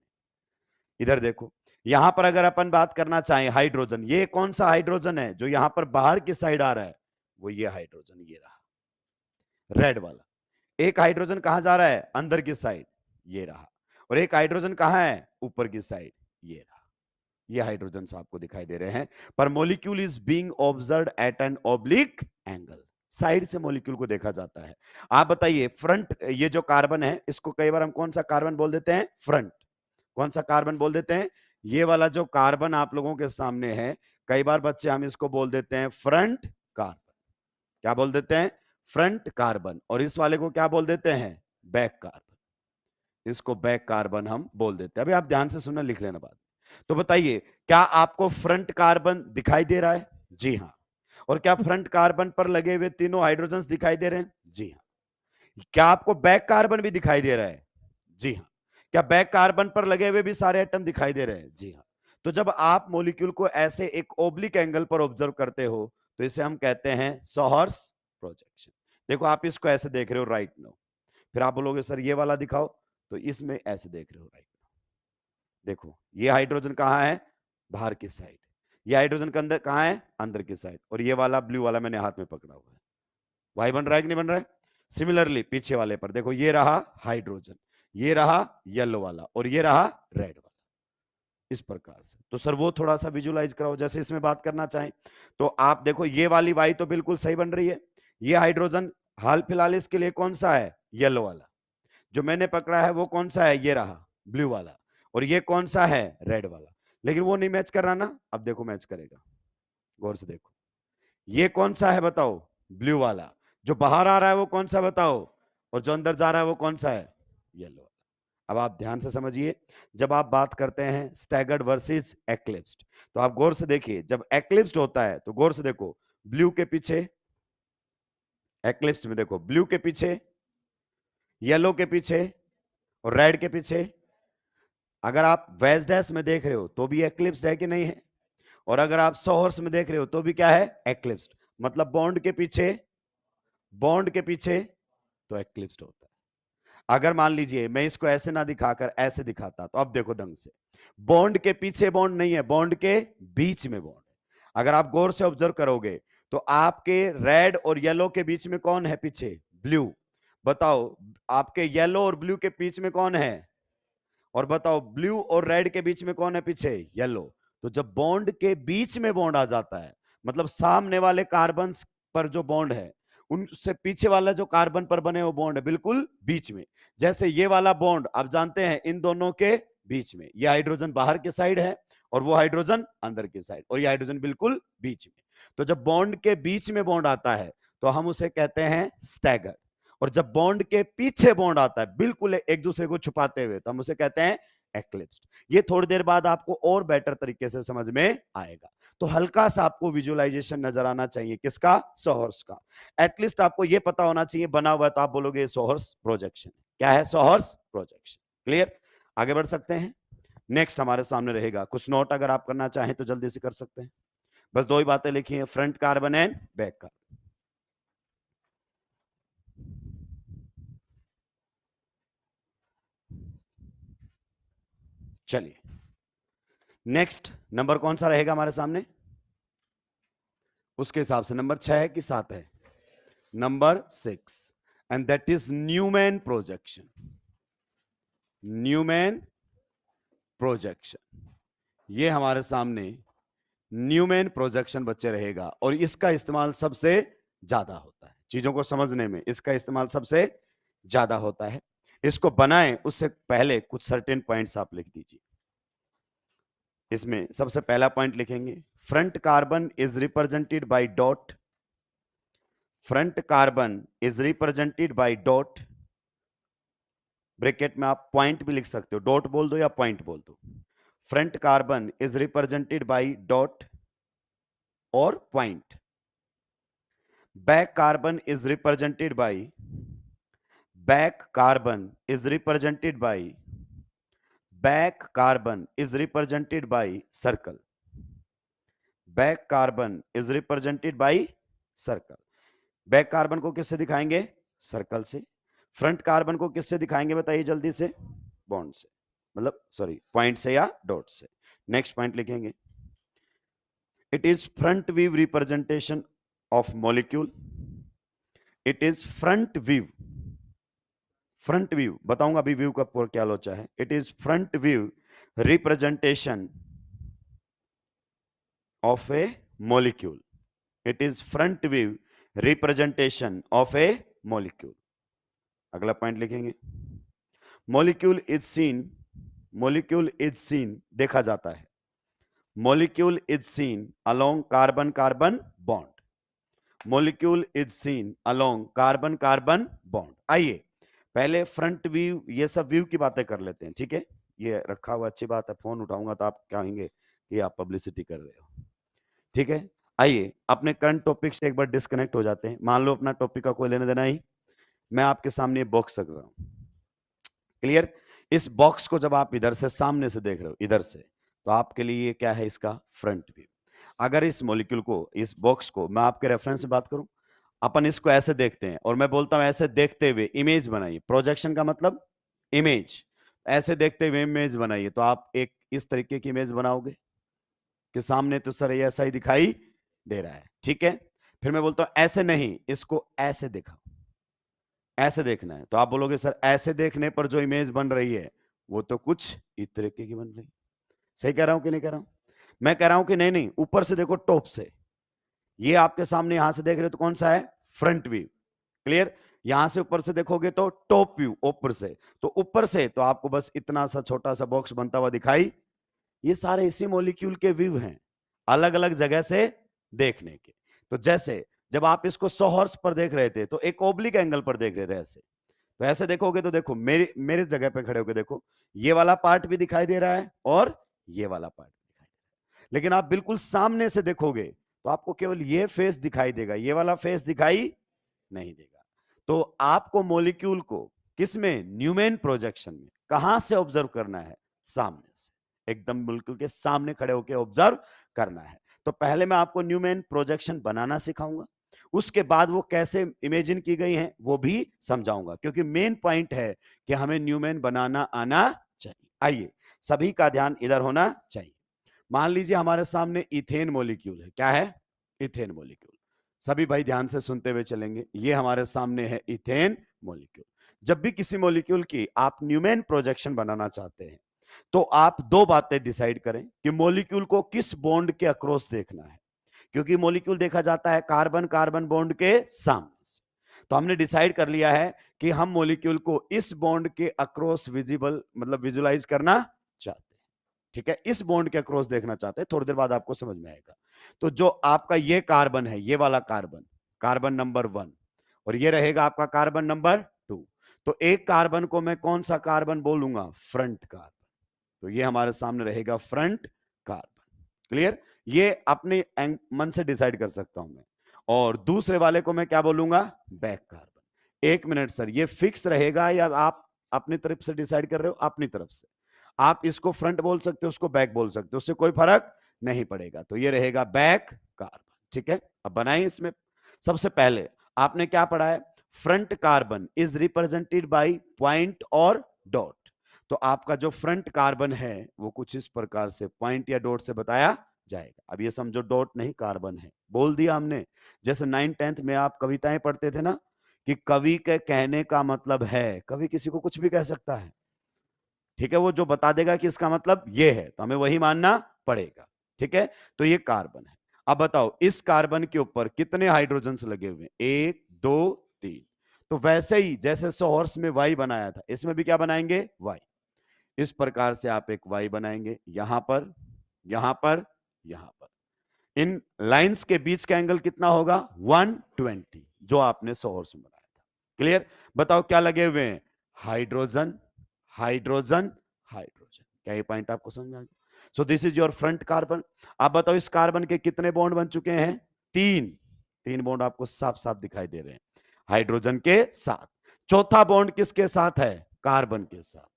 इधर देखो, यहां पर अगर अपन बात करना चाहें हाइड्रोजन, ये कौन सा हाइड्रोजन है जो यहां पर बाहर की साइड आ रहा है? वो ये हाइड्रोजन, ये रहा रेड वाला। एक हाइड्रोजन कहां जा रहा है? अंदर की साइड, ये रहा। और एक हाइड्रोजन कहां है? ऊपर की साइड, ये रहा। ये हाइड्रोजन आपको दिखाई दे रहे हैं, पर molecule is being observed at an oblique angle. Side से मॉलिक्यूल को देखा जाता है। आप बताइए फ्रंट, ये जो कार्बन है इसको कई बार हम कौन सा कार्बन बोल देते हैं? फ्रंट। कौन सा कार्बन बोल देते हैं? ये वाला जो कार्बन आप लोगों के सामने है, कई बार बच्चे हम इसको बोल देते हैं फ्रंट कार्बन। क्या बोल देते हैं? Front carbon. और इस वाले को क्या बोल देते हैं? Back carbon. इसको बैक कार्बन हम बोल देते हैं। अभी आप ध्यान से सुनना, लिख लेना बात। तो बताइए क्या आपको फ्रंट कार्बन दिखाई दे रहा है? जी हां। और क्या फ्रंट कार्बन पर लगे हुए तीनों हाइड्रोजन दिखाई दे रहे हैं? जी हां। क्या आपको बैक कार्बन भी दिखाई दे रहा है? जी हां। क्या बैक कार्बन पर लगे हुए भी सारे एटम दिखाई दे रहे हैं? जी हां। तो जब आप मॉलिक्यूल को ऐसे एक ओब्लिक एंगल पर ऑब्जर्व करते हो तो इसे हम कहते हैं सॉहर्स प्रोजेक्शन। देखो आप इसको ऐसे देख रहे हो राइट नाउ, फिर आप बोलोगे सर ये वाला दिखाओ, तो इसमें ऐसे देख रहे हो राइट नाउ। देखो ये हाइड्रोजन कहां है? बाहर की साइड। ये हाइड्रोजन के अंदर कहां है? अंदर की साइड। और ये वाला ब्लू वाला मैंने हाथ में पकड़ा हुआ है। वाई बन रहा है कि नहीं बन रहा है? सिमिलरली पीछे वाले पर देखो, ये रहा हाइड्रोजन, ये रहा येलो वाला, और ये रहा रेड वाला। इस प्रकार से तो सर वो थोड़ा सा विजुलाइज कराओ, जैसे इसमें बात करना चाहें तो आप देखो ये वाली वाई तो बिल्कुल सही बन रही है। ये हाइड्रोजन हाल फिलहाल इसके लिए कौन सा है? येलो वाला। जो मैंने पकड़ा है वो कौन सा है? ये रहा ब्लू वाला। और ये कौन सा है? रेड वाला। लेकिन वो नहीं मैच कर रहा ना, अब देखो मैच करेगा, गौर से देखो। ये कौन सा है बताओ? ब्लू वाला। जो बाहर आ रहा है वो कौन सा बताओ? और जो अंदर जा रहा है वो कौन सा है? येलो। अब आप ध्यान से समझिए, जब आप बात करते हैं स्टैगर्ड वर्सेस एक्लिप्स्ड, तो आप गौर से देखिए, जब एक्लिप्स्ड होता है तो गौर से देखो, ब्लू के पीछे, एक्लिप्स्ड में देखो ब्लू के पीछे, येलो के पीछे और रेड के पीछे। अगर आप वेज डैश में देख रहे हो तो भी एक्लिप्स्ड है कि नहीं है? और अगर आप सोहर्स में देख रहे हो तो भी क्या है? एक्लिप्स्ड। मतलब बॉन्ड के पीछे, बॉन्ड के पीछे तो एक्लिप्स्ड होता है। अगर मान लीजिए मैं इसको ऐसे ना दिखाकर ऐसे दिखाता, तो अब देखो ढंग से, बॉन्ड के पीछे बॉन्ड नहीं है, बॉन्ड के बीच में बॉन्ड है। अगर आप गौर से ऑब्जर्व करोगे तो आपके रेड और येलो के बीच में कौन है पीछे? ब्लू। बताओ आपके येलो और ब्लू के बीच में कौन है? और बताओ ब्लू और रेड के बीच में कौन है पीछे? येलो। तो जब बॉन्ड के बीच में बॉन्ड आ जाता है, मतलब सामने वाले कार्बन पर जो बॉन्ड है उनसे पीछे वाला जो कार्बन पर बने वो बॉन्ड है बिल्कुल बीच में। जैसे ये वाला बॉन्ड आप जानते हैं इन दोनों के बीच में, ये हाइड्रोजन बाहर के साइड है और वो हाइड्रोजन अंदर की साइड, और ये हाइड्रोजन बिल्कुल बीच में। तो जब बॉन्ड के बीच में बॉन्ड आता है तो हम उसे कहते हैं स्टैगर। और जब बॉन्ड के पीछे बॉन्ड आता है बिल्कुल एक दूसरे को छुपाते हुए, तो हम उसे कहते हैं एक्लिप्स्ड। ये थोड़ी देर बाद आपको और बेटर तरीके से समझ में आएगा। तो हल्का सा आपको विजुअलाइजेशन नजर आना चाहिए, किसका? सोहर्स का। एटलीस्ट आपको यह पता होना चाहिए, बना हुआ तो आप बोलोगे सोहर्स प्रोजेक्शन। क्या है? Sawhorse projection. क्लियर? आगे बढ़ सकते हैं। नेक्स्ट हमारे सामने रहेगा, कुछ नोट अगर आप करना चाहें तो जल्दी से कर सकते हैं। बस दो ही बातें लिखी हैं, front carbon and back carbon. चलिए नेक्स्ट नंबर कौन सा रहेगा हमारे सामने? उसके हिसाब से नंबर 6 है कि 7 है? Number 6, and that is Newman projection. Newman projection. ये हमारे सामने न्यूमैन प्रोजेक्शन बच्चे रहेगा और इसका इस्तेमाल सबसे ज्यादा होता है चीजों को समझने में, इसका इस्तेमाल सबसे ज्यादा होता है। इसको बनाएं उससे पहले कुछ सर्टेन पॉइंट्स आप लिख दीजिए। इसमें सबसे पहला पॉइंट लिखेंगे, front carbon is represented by dot. Front carbon is represented by dot, bracket में आप पॉइंट भी लिख सकते हो, डॉट बोल दो या पॉइंट बोल दो। Front carbon is represented by dot और point. Back carbon is represented by, back carbon is represented by, back carbon is represented by circle. Back carbon is represented by circle. Back carbon को किससे दिखाएंगे? Circle से। Front carbon को किससे दिखाएंगे बताइए जल्दी से? बॉन्ड से, मतलब सॉरी पॉइंट से या डॉट से। नेक्स्ट पॉइंट लिखेंगे, it is front view representation of molecule. It is front view, front view बताऊंगा अभी व्यू का क्या लोचा है। It is front view representation of A molecule. It is front view representation of A molecule. अगला point लिखेंगे, molecule is seen, molecule is seen देखा जाता है, molecule is seen along carbon carbon bond. Molecule is seen along carbon carbon bond. आइए पहले front view, ये सब view की बातें कर लेते हैं, ठीक है? ये रखा हुआ अच्छी बात है, फोन उठाऊंगा तो आप कहेंगे कि आप पब्लिसिटी कर रहे हो, ठीक है? आइए अपने करंट टॉपिक से एक बार डिस्कनेक्ट हो जाते हैं। मान लो अपना टॉपिक का कोई लेना देना ही, मैं आपके सामने बॉक्स रख रहा हूं, क्लियर? इस बॉक्स को जब आप इधर से सामने से देख रहे हो, इधर से, तो आपके लिए ये क्या है? इसका फ्रंट व्यू। अगर इस मॉलिक्यूल को, इस बॉक्स को मैं आपके रेफरेंस से बात करूं, अपन इसको ऐसे देखते हैं और मैं बोलता हूं ऐसे देखते हुए इमेज बनाइए। प्रोजेक्शन का मतलब इमेज, ऐसे देखते हुए इमेज बनाइए, तो आप एक इस तरीके की इमेज बनाओगे कि सामने तो सर ये ऐसा ही दिखाई दे रहा है, ठीक है? फिर मैं बोलता हूं ऐसे नहीं, इसको ऐसे दिखाओ, ऐसे देखना है, तो आप बोलोगे सर ऐसे देखने पर जो इमेज बन रही है वो तो कुछ इस तरीके की बन रही है। सही कह रहा हूं कि नहीं कह रहा हूं? मैं कह रहा हूं कि नहीं नहीं, ऊपर से देखो, टॉप से। ये आपके सामने यहां से देख रहे हो तो कौन सा है? Front view, clear? यहां से ऊपर से देखोगे तो टॉप व्यू, ऊपर से। तो ऊपर से तो आपको बस इतना सा छोटा सा बॉक्स बनता हुआ दिखाई, ये सारे इसी मॉलिक्यूल के व्यू हैं, अलग अलग जगह से देखने के। तो जैसे जब आप इसको 100 हॉर्स पर देख रहे थे तो एक ओब्लिक एंगल पर देख रहे थे ऐसे, तो ऐसे देखोगे तो देखो मेरे मेरे जगह पे खड़े होकर देखो, ये वाला पार्ट भी दिखाई दे रहा है और ये वाला पार्ट भी दिखाई दे रहा है। लेकिन आप बिल्कुल सामने से देखोगे तो आपको केवल ये फेस दिखाई देगा, ये वाला फेस दिखाई नहीं देगा। तो आपको मॉलिक्यूल को किसमें? न्यूमैन प्रोजेक्शन में कहां से ऑब्जर्व करना है? सामने से, एकदम मॉलिक्यूल के सामने खड़े होकर ऑब्जर्व करना है। तो पहले मैं आपको न्यूमैन प्रोजेक्शन बनाना सिखाऊंगा, उसके बाद वो कैसे इमेजिन की गई हैं वो भी समझाऊंगा, क्योंकि मेन पॉइंट है कि हमें न्यूमैन बनाना आना चाहिए। आइए सभी का ध्यान इधर होना चाहिए। मान लीजिए हमारे सामने इथेन मॉलिक्यूल है। क्या है? Ethane molecule. सभी भाई ध्यान से सुनते हुए चलेंगे। ये हमारे सामने है इथेन मॉलिक्यूल। जब भी किसी मॉलिक्यूल की आप न्यूमैन प्रोजेक्शन बनाना चाहते हैं तो आप दो बातें डिसाइड करें कि मॉलिक्यूल को किस बॉन्ड के अक्रॉस देखना है, क्योंकि मॉलिक्यूल देखा जाता है कार्बन कार्बन बॉन्ड के सामने से। तो हमने डिसाइड कर लिया है कि हम मॉलिक्यूल को इस बॉन्ड के अक्रॉस विजिबल, मतलब विजुलाइज करना चाहते हैं, ठीक है? इस बॉन्ड के अक्रॉस देखना चाहते हैं, थोड़ी देर बाद आपको समझ में आएगा। तो जो आपका ये कार्बन है, ये वाला कार्बन, कार्बन नंबर 1, और ये रहेगा आपका कार्बन नंबर 2। तो एक कार्बन को मैं कौन सा कार्बन बोलूंगा? Front carbon. तो ये हमारे सामने रहेगा फ्रंट कार्बन, क्लियर? ये अपने मन से डिसाइड कर सकता हूं मैं। और दूसरे वाले को मैं क्या बोलूंगा? Back carbon. एक मिनट सर, ये फिक्स रहेगा या आप अपनी तरफ से डिसाइड कर रहे हो? अपनी तरफ से। आप इसको फ्रंट बोल सकते हो, उसको बैक बोल सकते हो, उससे कोई फर्क नहीं पड़ेगा। तो ये रहेगा बैक कार्बन, ठीक है? अब बनाइए इसमें। सबसे पहले आपने क्या पढ़ा है? Front carbon is represented by point और डॉट। तो आपका जो फ्रंट कार्बन है वो कुछ इस प्रकार से पॉइंट या डॉट से बताया जाएगा। अब ये समझो डॉट नहीं कार्बन है, बोल दिया हमने। जैसे 9th-10th में आप कविताएं पढ़ते थे ना कि कवि के कहने का मतलब है, कवि किसी को कुछ भी कह सकता है, ठीक है, वो जो बता देगा कि इसका मतलब ये है तो हमें वही मानना पड़ेगा। ठीक है, तो ये कार्बन है। अब बताओ इस कार्बन के ऊपर कितने हाइड्रोजन्स लगे हुए हैं? 1 2 3। तो वैसे ही जैसे सोर्स में वाई बनाया था, इसमें भी क्या बनाएंगे? वाई। इस प्रकार से आप एक वाई बनाएंगे, यहां पर, यहां पर, यहां पर। इन लाइंस के बीच का एंगल कितना होगा? 120, जो आपने सोर्स में बनाया था। क्लियर? बताओ क्या लगे हुए हैं? Hydrogen, hydrogen, hydrogen. क्या ये पॉइंट आपको समझ में आ गया? सो this is your front carbon. आप बताओ इस कार्बन के कितने बॉन्ड बन चुके हैं? 3। 3 बॉन्ड आपको साफ साफ दिखाई दे रहे हैं हाइड्रोजन के साथ। चौथा बॉन्ड किसके साथ है? कार्बन के साथ।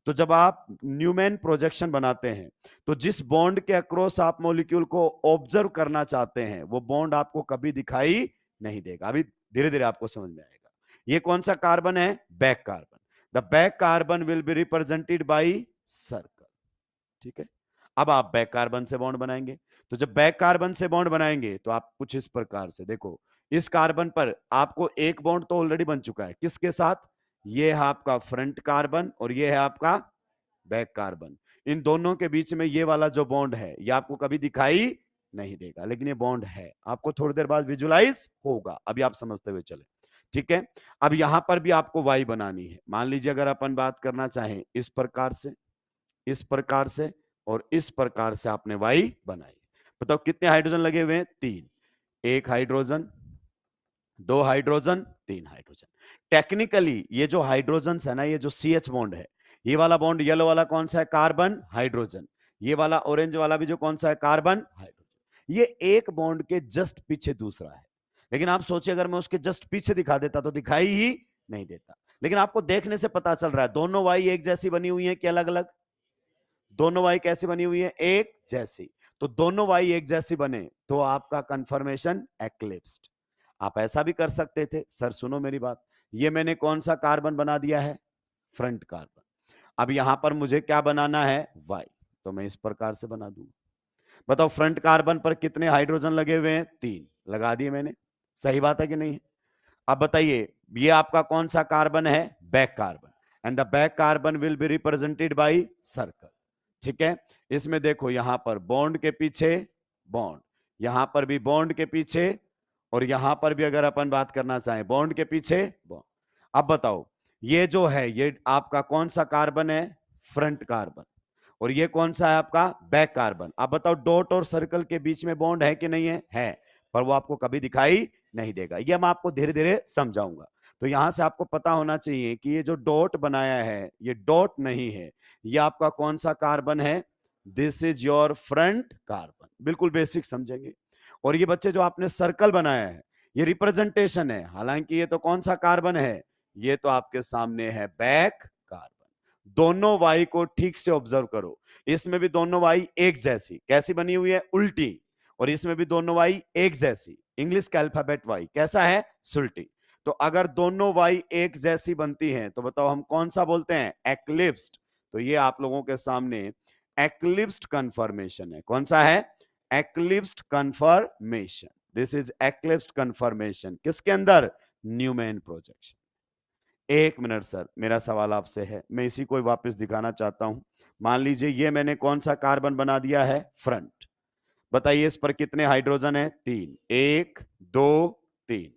तो जब आप न्यूमैन प्रोजेक्शन बनाते हैं तो जिस बॉन्ड के अक्रॉस आप मॉलिक्यूल को ऑब्जर्व करना चाहते हैं वो बॉन्ड आपको कभी दिखाई नहीं देगा। अभी धीरे धीरे आपको समझ में आएगा। ये कौन सा कार्बन है? Back carbon. The back carbon will be represented by circle. ठीक है, अब आप बैक कार्बन से बॉन्ड बनाएंगे। तो जब बैक कार्बन से बॉन्ड बनाएंगे तो आप कुछ इस प्रकार से देखो, इस कार्बन पर आपको एक बॉन्ड तो ऑलरेडी बन चुका है। किसके साथ? ये है आपका फ्रंट कार्बन और ये है आपका बैक कार्बन। इन दोनों के बीच में ये वाला जो बॉन्ड है ये आपको कभी दिखाई नहीं देगा, लेकिन ये बॉन्ड है, आपको थोड़ी देर बाद विजुलाइज होगा। अभी आप समझते हुए चले। ठीक है, अब यहां पर भी आपको वाई बनानी है। मान लीजिए अगर अपन बात करना चाहें इस प्रकार से, इस प्रकार से और इस प्रकार से आपने वाई बनाई। बताओ कितने हाइड्रोजन लगे हुए हैं? 3। एक हाइड्रोजन, 2 हाइड्रोजन, 3 हाइड्रोजन। टेक्निकली ये जो हाइड्रोजन है ना, ये जो सी एच बॉन्ड है, ये वाला बॉन्ड येलो वाला कौन सा है? Carbon, hydrogen. ये वाला ऑरेंज वाला भी जो कौन सा है? Carbon, hydrogen. ये एक बॉन्ड के जस्ट पीछे दूसरा है। लेकिन आप सोचिए अगर मैं उसके जस्ट पीछे दिखा देता तो दिखाई ही नहीं देता। लेकिन आपको देखने से पता चल रहा है दोनों वाई एक जैसी बनी हुई है कि अलग अलग? दोनों वाई कैसी बनी हुई है? एक जैसी। तो दोनों वाई एक जैसी बने तो आपका कंफर्मेशन एक्लिप्स्ड। आप ऐसा भी कर सकते थे, सर सुनो मेरी बात, ये मैंने कौन सा कार्बन बना दिया है? Front carbon. अब यहां पर मुझे क्या बनाना है? वाई। तो मैं इस प्रकार से बना दूंगा। बताओ फ्रंट कार्बन पर कितने हाइड्रोजन लगे हुए हैं? 3 लगा दिए मैंने। सही बात है कि नहीं? अब बताइए ये आपका कौन सा कार्बन है? Back carbon. And the back carbon will be represented by circle. ठीक है, इसमें देखो यहां पर बॉन्ड के पीछे बॉन्ड, यहां पर भी बॉन्ड के पीछे, और यहां पर भी अगर अपन बात करना चाहें बॉन्ड के पीछे बॉन्ड। अब बताओ ये जो है ये आपका कौन सा कार्बन है? Front carbon. और ये कौन सा है आपका? Back carbon. अब बताओ डॉट और सर्कल के बीच में बॉन्ड है कि नहीं है? है, पर वो आपको कभी दिखाई नहीं देगा। ये मैं आपको धीरे धीरे समझाऊंगा। तो यहां से आपको पता होना चाहिए कि ये जो डॉट बनाया है ये डॉट नहीं है, ये आपका कौन सा कार्बन है? This is your front carbon. बिल्कुल बेसिक समझेंगे। और ये बच्चे जो आपने सर्कल बनाया है ये रिप्रेजेंटेशन है, हालांकि ये तो कौन सा कार्बन है? ये तो आपके सामने है बैक कार्बन। दोनों वाई को ठीक से ऑब्जर्व करो। इसमें भी दोनों वाई एक जैसी कैसी बनी हुई है? उल्टी। और इसमें भी दोनों वाई एक जैसी, इंग्लिश का अल्फाबेट वाई कैसा है? सुल्टी। तो अगर दोनों वाई एक जैसी बनती हैं तो बताओ हम कौन सा बोलते हैं? एक्लिप्स्ड। तो ये आप लोगों के सामने एक्लिप्स्ड कन्फर्मेशन है। कौन सा है? Eclipsed conformation. This is eclipsed conformation. किसके अंदर? Newman projection. एक मिनट सर, मेरा सवाल आपसे है, मैं इसी को वापस दिखाना चाहता हूं। मान लीजिए ये मैंने कौन सा कार्बन बना दिया है? फ्रंट। बताइए इस पर कितने हाइड्रोजन है? 3। 1 2 3।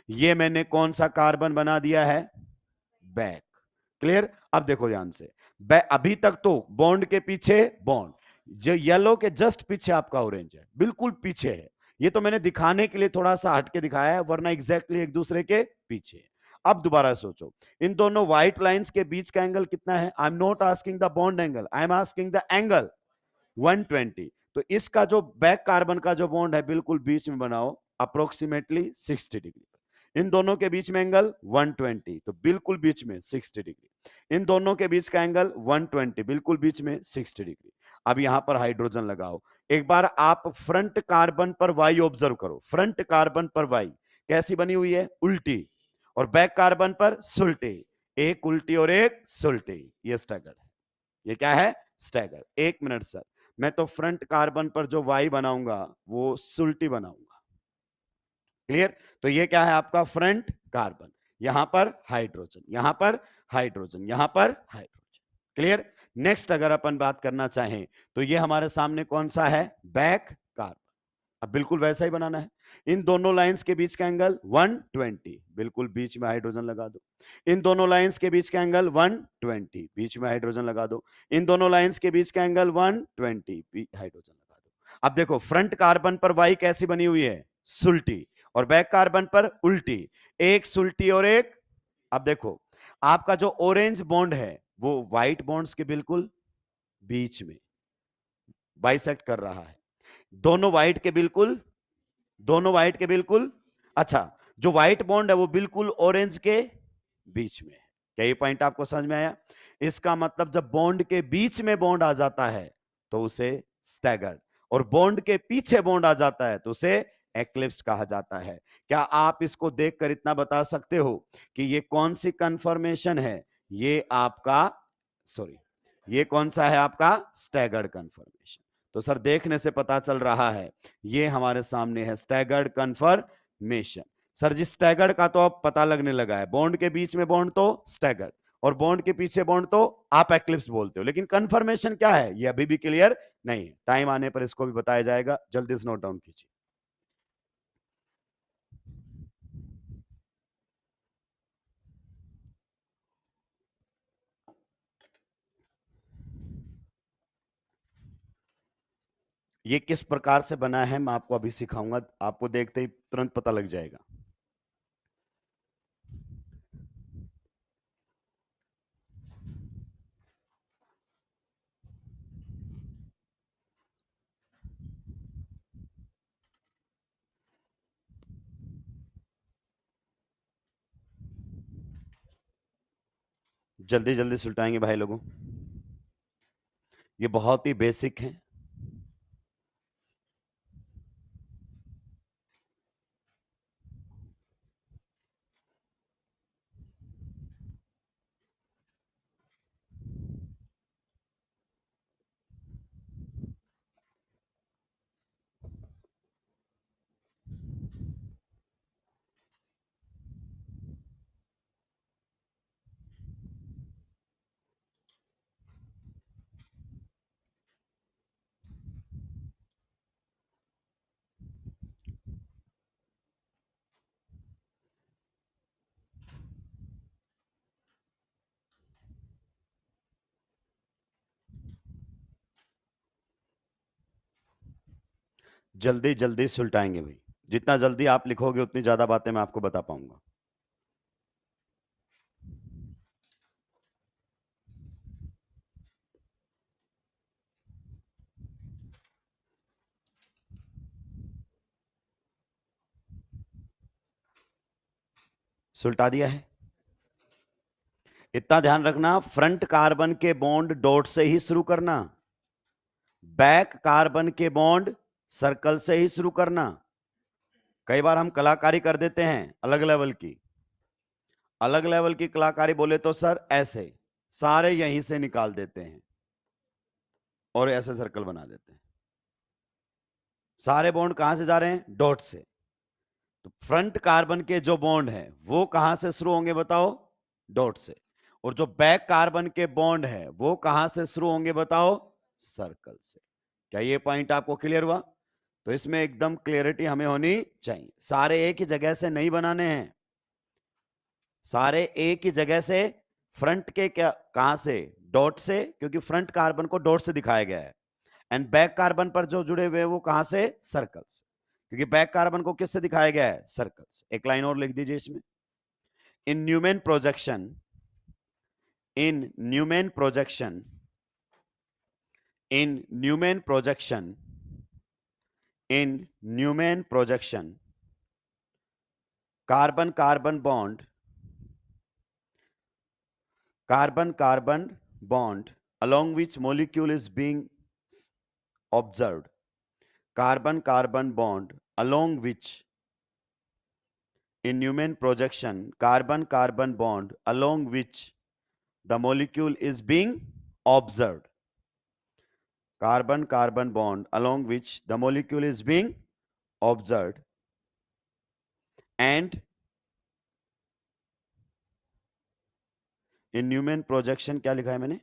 ये मैंने कौन सा कार्बन बना दिया है? बैक। क्लियर? अब देखो ध्यान से, अभी तक तो बॉन्ड के पीछे बॉन्ड, जो येलो के जस्ट पीछे आपका ऑरेंज है, बिल्कुल पीछे है। ये तो मैंने दिखाने के लिए थोड़ा सा हटके दिखाया है, वरना एग्जैक्टली एक दूसरे के पीछे। अब दोबारा सोचो, इन दोनों व्हाइट लाइंस के बीच का एंगल कितना है? आई am not asking the bond angle, I am asking the angle 120। तो इसका जो बैक कार्बन का जो बॉन्ड है बिल्कुल बीच में बनाओ, अप्रोक्सीमेटली 60 डिग्री। इन दोनों के बीच में एंगल 120, तो बिल्कुल बीच में 60 डिग्री। इन दोनों के बीच का एंगल 120, बिल्कुल बीच में 60 डिग्री। अब यहां पर हाइड्रोजन लगाओ। एक बार आप फ्रंट कार्बन पर वाई ऑब्जर्व करो। फ्रंट कार्बन पर वाई कैसी बनी हुई है? उल्टी। और बैक कार्बन पर सुल्टी। एक उल्टी और एक सुल्टी। ये स्टैगर है। ये क्या है? स्टैगर। एक मिनट सर, मैं तो फ्रंट कार्बन पर जो वाई बनाऊंगा वो सुल्टी बनाऊंगा। क्लियर? तो ये क्या है आपका? Front carbon. यहां पर हाइड्रोजन, यहां पर हाइड्रोजन, यहां पर हाइड्रोजन। क्लियर? नेक्स्ट अगर अपन बात करना चाहें तो ये हमारे सामने कौन सा है, बैक कार्बन। अब बिल्कुल वैसा ही बनाना है। इन दोनों लाइंस के बीच का एंगल 120, बिल्कुल बीच में हाइड्रोजन लगा दो। इन दोनों लाइंस के बीच का एंगल 120, बीच में हाइड्रोजन लगा दो। इन दोनों लाइंस के बीच का एंगल 120, हाइड्रोजन लगा दो। अब देखो फ्रंट कार्बन पर वाई कैसी बनी हुई है, सुल्टी, और बैक कार्बन पर उल्टी, एक सुल्टी और एक। अब देखो आपका जो ऑरेंज बॉन्ड है वो व्हाइट बॉन्ड्स के बिल्कुल बीच में बाइसेक्ट कर रहा है, दोनों व्हाइट के बिल्कुल, दोनों व्हाइट के बिल्कुल। अच्छा, जो व्हाइट बॉन्ड है वो बिल्कुल ऑरेंज के बीच में है। क्या ये पॉइंट आपको समझ में आया? इसका मतलब जब बॉन्ड के बीच में बॉन्ड आ जाता है तो उसे स्टैगर्ड, और बॉन्ड के पीछे बॉन्ड आ जाता है तो उसे एक्लिप्स्ड कहा जाता है। क्या आप इसको देखकर इतना बता सकते हो कि ये कौन सी कन्फर्मेशन है? ये आपका, सॉरी, ये कौन सा है आपका स्टैगर्ड कन्फर्मेशन। तो सर देखने से पता चल रहा है ये हमारे सामने है स्टैगर्ड कन्फर्मेशन। सर जी स्टैगर्ड का तो अब पता लगने लगा है, बॉन्ड के बीच में बॉन्ड तो स्टैगर्ड, और बॉन्ड के पीछे बॉन्ड तो आप एक्लिप्स बोलते हो, लेकिन कन्फर्मेशन क्या है ये अभी भी क्लियर नहीं है। टाइम आने पर इसको भी बताया जाएगा, जल्दी से नोट डाउन कीजिए। ये किस प्रकार से बना है मैं आपको अभी सिखाऊंगा, आपको देखते ही तुरंत पता लग जाएगा। जल्दी जल्दी सुलटाएंगे भाई लोगों, ये बहुत ही बेसिक है। जल्दी जल्दी सुलटाएंगे भाई, जितना जल्दी आप लिखोगे उतनी ज्यादा बातें मैं आपको बता पाऊंगा। सुलटा दिया है। इतना ध्यान रखना, फ्रंट कार्बन के बॉन्ड डॉट से ही शुरू करना, बैक कार्बन के बॉन्ड सर्कल से ही शुरू करना। कई बार हम कलाकारी कर देते हैं अलग लेवल की, अलग लेवल की कलाकारी बोले तो सर ऐसे सारे यहीं से निकाल देते हैं और ऐसे सर्कल बना देते हैं। सारे बॉन्ड कहां से जा रहे हैं, डॉट से। तो फ्रंट कार्बन के जो बॉन्ड है वो कहां से शुरू होंगे बताओ, डॉट से। और जो बैक कार्बन के बॉन्ड है वो कहां से शुरू होंगे बताओ, सर्कल से। क्या ये पॉइंट आपको क्लियर हुआ? तो इसमें एकदम क्लियरिटी हमें होनी चाहिए, सारे एक ही जगह से नहीं बनाने हैं, सारे एक ही जगह से। फ्रंट के क्या कहां से, डॉट से, क्योंकि फ्रंट कार्बन को डॉट से दिखाया गया है। एंड बैक कार्बन पर जो जुड़े हुए वो कहां से, सर्कल से, क्योंकि बैक कार्बन को किससे दिखाया गया है, सर्कल से। एक लाइन और लिख दीजिए इसमें, in Newman projection, in Newman projection, in Newman projection, in Newman projection, carbon carbon bond, carbon carbon bond along which molecule is being observed, carbon carbon bond along which, in Newman projection, carbon carbon bond along which the molecule is being observed, carbon carbon bond along which the molecule is being observed, and in Newman projection क्या लिखा है मैंने,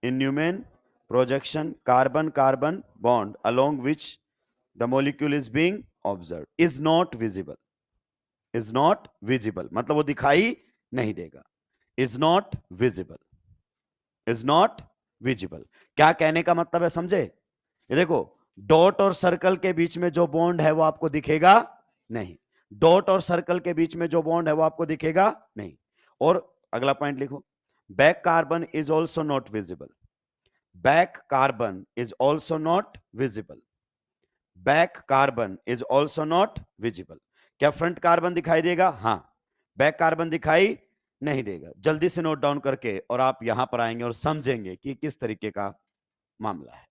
in Newman projection, carbon carbon bond along which the molecule is being observed is not visible. Is not visible मतलब वो दिखाई नहीं देगा. Is not visible. Is not visible. क्या कहने का मतलब है, समझे? ये देखो, डॉट और सर्कल के बीच में जो बॉन्ड है वो आपको दिखेगा नहीं. डॉट और सर्कल के बीच में जो बॉन्ड है वो आपको दिखेगा नहीं. और अगला पॉइंट लिखो, back carbon is also not visible. Back carbon is also not visible. Back carbon is also not visible. क्या फ्रंट कार्बन दिखाई देगा? हां. बैक कार्बन दिखाई नहीं देगा. जल्दी से नोट डाउन करके और आप यहां पर आएंगे और समझेंगे कि किस तरीके का मामला है.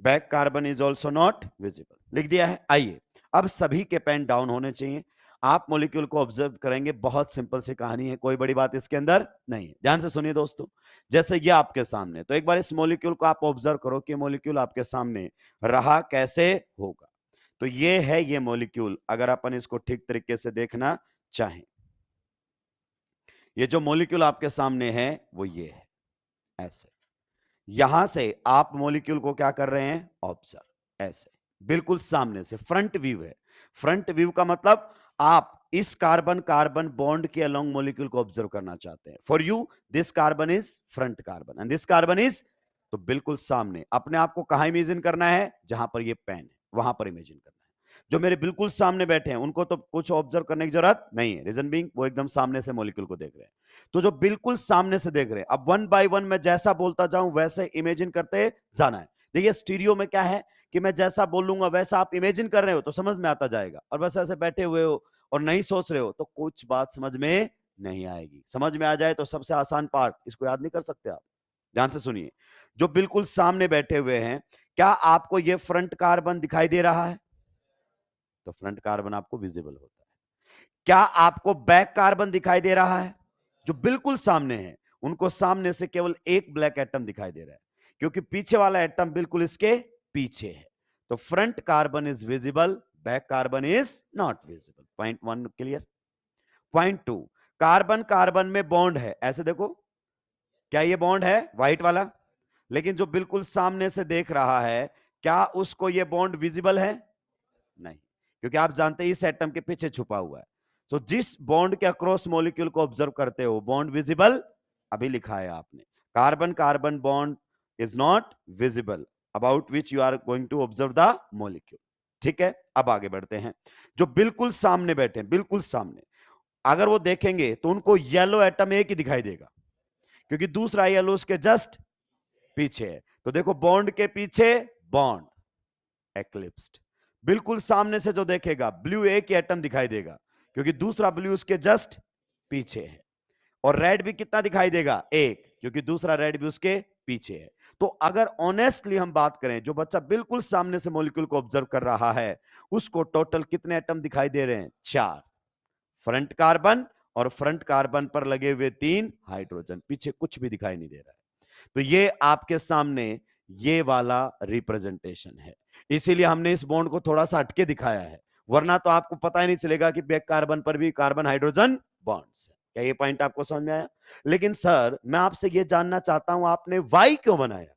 Back carbon is also not visible लिख दिया है. आइए, अब सभी के पेन डाउन होने चाहिए. आप मॉलिक्यूल को ऑब्जर्व करेंगे. बहुत सिंपल सी कहानी है, कोई बड़ी बात इसके अंदर नहीं है. ध्यान से सुनिए दोस्तों. जैसे ये आपके सामने, तो एक बार इस मॉलिक्यूल को आप ऑब्जर्व करो कि मॉलिक्यूल आपके सामने रहा कैसे होगा. तो ये है ये मॉलिक्यूल. अगर अपन इसको ठीक तरीके से देखना चाहें, ये जो मॉलिक्यूल आपके सामने है वो ये है, ऐसे. यहां से आप मॉलिक्यूल को क्या कर रहे हैं? ऑब्जर्व. ऐसे बिल्कुल सामने से फ्रंट व्यू है. फ्रंट व्यू का मतलब आप इस कार्बन कार्बन बॉन्ड के अलोंग मॉलिक्यूल को ऑब्जर्व करना चाहते हैं. For you this carbon is front carbon and this carbon is, तो बिल्कुल सामने. अपने आप को कहां इमेजिन करना है? जहां पर ये पेन है वहां पर इमेजिन करना है. जो मेरे बिल्कुल सामने बैठे हैं उनको तो कुछ ऑब्जर्व करने की जरूरत नहीं है. रीजन बीइंग वो एकदम सामने से मॉलिक्यूल को देख रहे हैं. तो जो बिल्कुल सामने से देख रहे हैं, अब वन बाय वन मैं जैसा बोलता जाऊं वैसे इमेजिन करते जाना है. देखिए स्टीरियो में क्या है कि मैं जैसा बोलूंगा वैसा आप इमेजिन कर रहे हो तो समझ में आता जाएगा. और बस ऐसे बैठे हुए हो और नहीं सोच रहे हो तो कुछ बात समझ में नहीं आएगी. समझ में आ जाए तो सबसे आसान पार्ट, इसको याद नहीं कर सकते आप. ध्यान से सुनिए. जो बिल्कुल सामने बैठे हुए हैं, क्या आपको यह फ्रंट कार्बन दिखाई दे रहा है? तो फ्रंट कार्बन आपको विजिबल होता है. क्या आपको बैक कार्बन दिखाई दे रहा है? जो बिल्कुल सामने है उनको सामने से केवल एक ब्लैक एटम दिखाई दे रहा है, क्योंकि पीछे वाला एटम बिल्कुल इसके पीछे है. तो front carbon is visible, back carbon is not visible. Point one clear. Point two, carbon carbon में बॉन्ड है. ऐसे देखो, क्या ये बॉन्ड है व्हाइट वाला? लेकिन जो बिल्कुल सामने से देख रहा है, क्या उसको ये बॉन्ड विजिबल है? नहीं, क्योंकि आप जानते हैं इस एटम के पीछे छुपा हुआ है. तो जिस बॉन्ड के अक्रॉस मॉलिक्यूल को ऑब्जर्व करते हो, बॉन्ड विजिबल अभी लिखा है आपने. Carbon carbon bond is not visible about which you are going to observe the molecule. ठीक है, अब आगे बढ़ते हैं. जो बिल्कुल सामने बैठे हैं, बिल्कुल सामने, अगर वो देखेंगे तो उनको येलो एटम एक ही दिखाई देगा, क्योंकि दूसरा येलो उसके जस्ट पीछे है. तो देखो, बॉन्ड के पीछे बॉन्ड एक्लिप्स्ड. बिल्कुल सामने से जो देखेगा, ब्लू एक ही एटम दिखाई देगा, क्योंकि दूसरा ब्लू उसके जस्ट पीछे है. और रेड भी कितना दिखाई देगा? एक, क्योंकि दूसरा रेड भी उसके पीछे है. तो अगर ऑनेस्टली हम बात करें, जो बच्चा बिल्कुल सामने से मॉलिक्यूल को ऑब्जर्व कर रहा है, उसको टोटल कितने एटम दिखाई दे रहे हैं? 4. फ्रंट कार्बन और फ्रंट कार्बन पर लगे हुए 3 हाइड्रोजन, पीछे कुछ भी दिखाई नहीं दे रहा है. तो ये आपके सामने ये वाला रिप्रेजेंटेशन है. इसीलिए हमने इस बॉन्ड को थोड़ा सा हटके दिखाया है, वरना तो आपको पता ही नहीं चलेगा कि बैक कार्बन पर भी कार्बन हाइड्रोजन बॉन्ड्स है. क्या ये पॉइंट आपको समझ में आया? लेकिन सर, मैं आपसे ये जानना चाहता हूं, आपने वाई क्यों बनाया?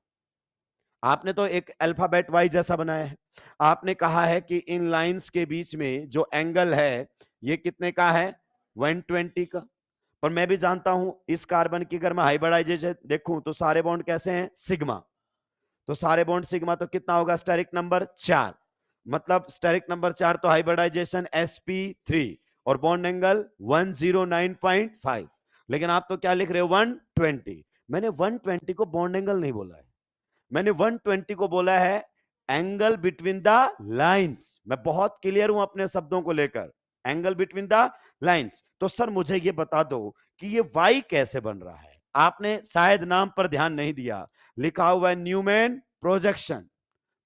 आपने तो एक अल्फाबेट वाई जैसा बनाया है. आपने कहा है कि इन लाइंस के बीच में जो एंगल है ये कितने का है? 120 का. पर मैं भी जानता हूं इस कार्बन की अगर मैं हाइब्रिडाइजेशन देखूं तो सारे बॉन्ड कैसे हैं? सिग्मा. तो सारे बॉन्ड सिग्मा, तो कितना होगा? Steric number 4. मतलब स्टेरिक नंबर 4, तो हाइब्रिडाइजेशन sp3 और बॉन्ड एंगल 109.5. लेकिन आप तो क्या लिख रहे हो? 120. मैंने 120 को बॉन्ड एंगल नहीं बोला है, मैंने 120 को बोला है एंगल बिटवीन द लाइंस. मैं बहुत क्लियर हूं अपने शब्दों को लेकर. Angle between the lines. तो सर मुझे ये बता दो कि ये वाई कैसे बन रहा है? आपने शायद नाम पर ध्यान नहीं दिया. लिखा हुआ है न्यूमैन प्रोजेक्शन.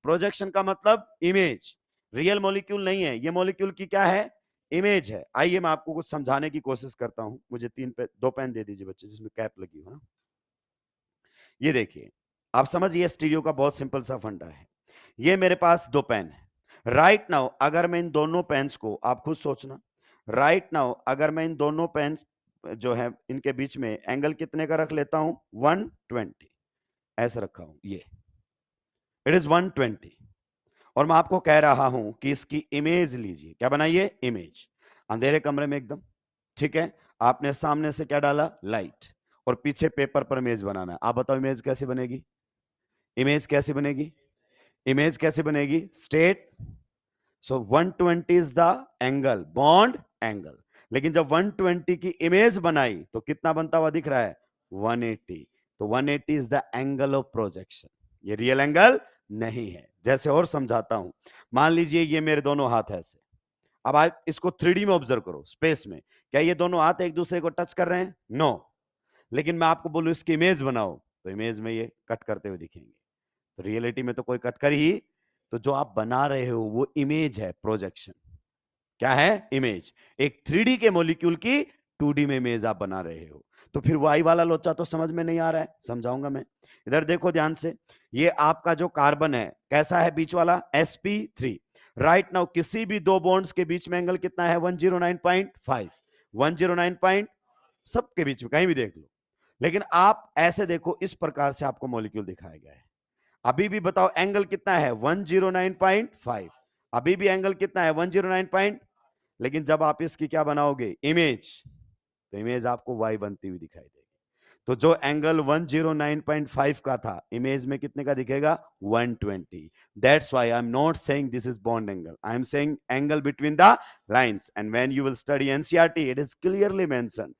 प्रोजेक्शन का मतलब इमेज. रियल मॉलिक्यूल नहीं है, ये मॉलिक्यूल की क्या है? इमेज है. आइए मैं आपको कुछ समझाने की कोशिश करता हूं. मुझे 2 पेन दे दीजिए बच्चे, जिसमें कैप लगी हो ना. ये देखिए, आप समझिए, स्टीरियो का बहुत सिंपल सा फंडा है. ये मेरे पास 2 पेन है. राइट नाउ अगर मैं इन दोनों पेन्स को, आप खुद सोचना, राइट नाउ अगर मैं इन दोनों पेन्स जो है इनके बीच में एंगल कितने का रख लेता हूं? 120. ऐसे रखा हूं, ये इट इज 120 और मैं आपको कह रहा हूं कि इसकी इमेज लीजिए। क्या बनाइए? इमेज। अंधेरे कमरे में एकदम, ठीक है, आपने सामने से क्या डाला? लाइट, और पीछे पेपर पर इमेज बनाना है। आप बताओ इमेज कैसे बनेगी? इमेज कैसे बनेगी? इमेज कैसे बनेगी? State. So 120 is the angle, bond angle. लेकिन जब 120 की इमेज बनाई तो कितना बनता हुआ दिख रहा है? 180। तो 180 is the angle of projection, ये रियल एंगल नहीं है। जैसे और समझाता हूं, मान लीजिए ये मेरे दोनों हाथ ऐसे, अब आप इसको 3D में ऑब्जर्व करो, स्पेस में। क्या ये दोनों हाथ एक दूसरे को टच कर रहे हैं? नो। लेकिन मैं आपको बोलूं इसकी इमेज बनाओ, तो इमेज में ये कट करते हुए दिखेंगे। तो रियलिटी में तो कोई कट कर ही, तो जो आप बना रहे हो वो इमेज है, प्रोजेक्शन। क्या है? इमेज। एक 3D के मॉलिक्यूल की 2D में इमेज आप बना रहे हो। तो फिर वाई वाला लोचा तो समझ में नहीं आ रहा है, समझाऊंगा मैं। इधर देखो ध्यान से, ये आपका जो कार्बन है कैसा है? बीच वाला sp3। राइट नाउ किसी भी दो बॉन्ड्स के बीच में एंगल कितना है? 109.5। 109 सबके बीच में कहीं भी देख लो। लेकिन आप ऐसे देखो, इस प्रकार से आपको मॉलिक्यूल दिखाया गया है। अभी भी बताओ एंगल कितना है? 109.5। अभी भी एंगल कितना है? 109. लेकिन जब आप इसकी क्या बनाओगे? इमेज, तो इमेज आपको वाई बनती हुई दिखाई देगी। तो जो एंगल 109.5 का था, इमेज में कितने का दिखेगा? 120। That's why I am not saying this is bond angle, I am saying angle between the lines. And when you will study NCERT, it is clearly mention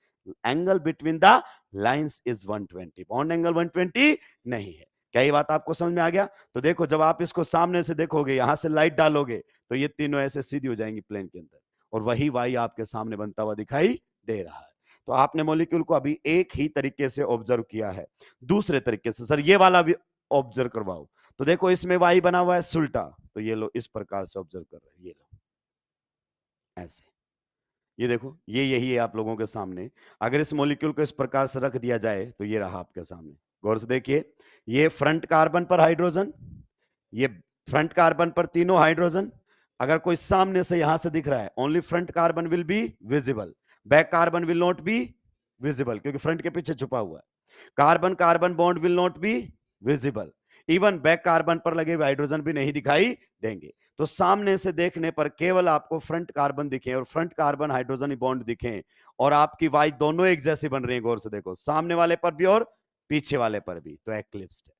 angle between the lines is 120, bond angle 120 नहीं है। क्या ये बात आपको समझ में आ गया? तो देखो, जब आप इसको सामने से देखोगे, यहां से लाइट डालोगे, तो ये तीनों ऐसे सीधी हो जाएंगी प्लेन के अंदर, और वही वाई आपके सामने बनता हुआ दिखाई दे रहा है। तो आपने मॉलिक्यूल को अभी एक ही तरीके से ऑब्जर्व किया है। दूसरे तरीके से सर ये वाला भी ऑब्जर्व करवाओ। तो देखो इसमें वाई बना हुआ है सुल्टा, तो ये लो इस प्रकार से ऑब्जर्व कर रहे हैं, ये लो ऐसे। ये देखो, ये यही है आप लोगों के सामने। अगर इस मॉलिक्यूल को इस प्रकार से रख दिया जाए तो ये रहा आपके सामने। गौर से देखिए, ये फ्रंट कार्बन पर हाइड्रोजन, ये फ्रंट कार्बन पर तीनों हाइड्रोजन। अगर कोई सामने से यहां से दिख रहा है, only front carbon will be visible, back carbon will not be visible, क्योंकि फ्रंट के पीछे छुपा हुआ है। Carbon carbon bond will not be visible, even back carbon पर लगे हुए हाइड्रोजन भी नहीं दिखाई देंगे। तो सामने से देखने पर केवल आपको फ्रंट कार्बन दिखे और फ्रंट कार्बन हाइड्रोजन बॉन्ड दिखे, और आपकी वाई दोनों एक जैसी बन रही है। गौर से देखो, सामने वाले पर भी और पीछे वाले पर भी, तो एक्लिप्स्ड है।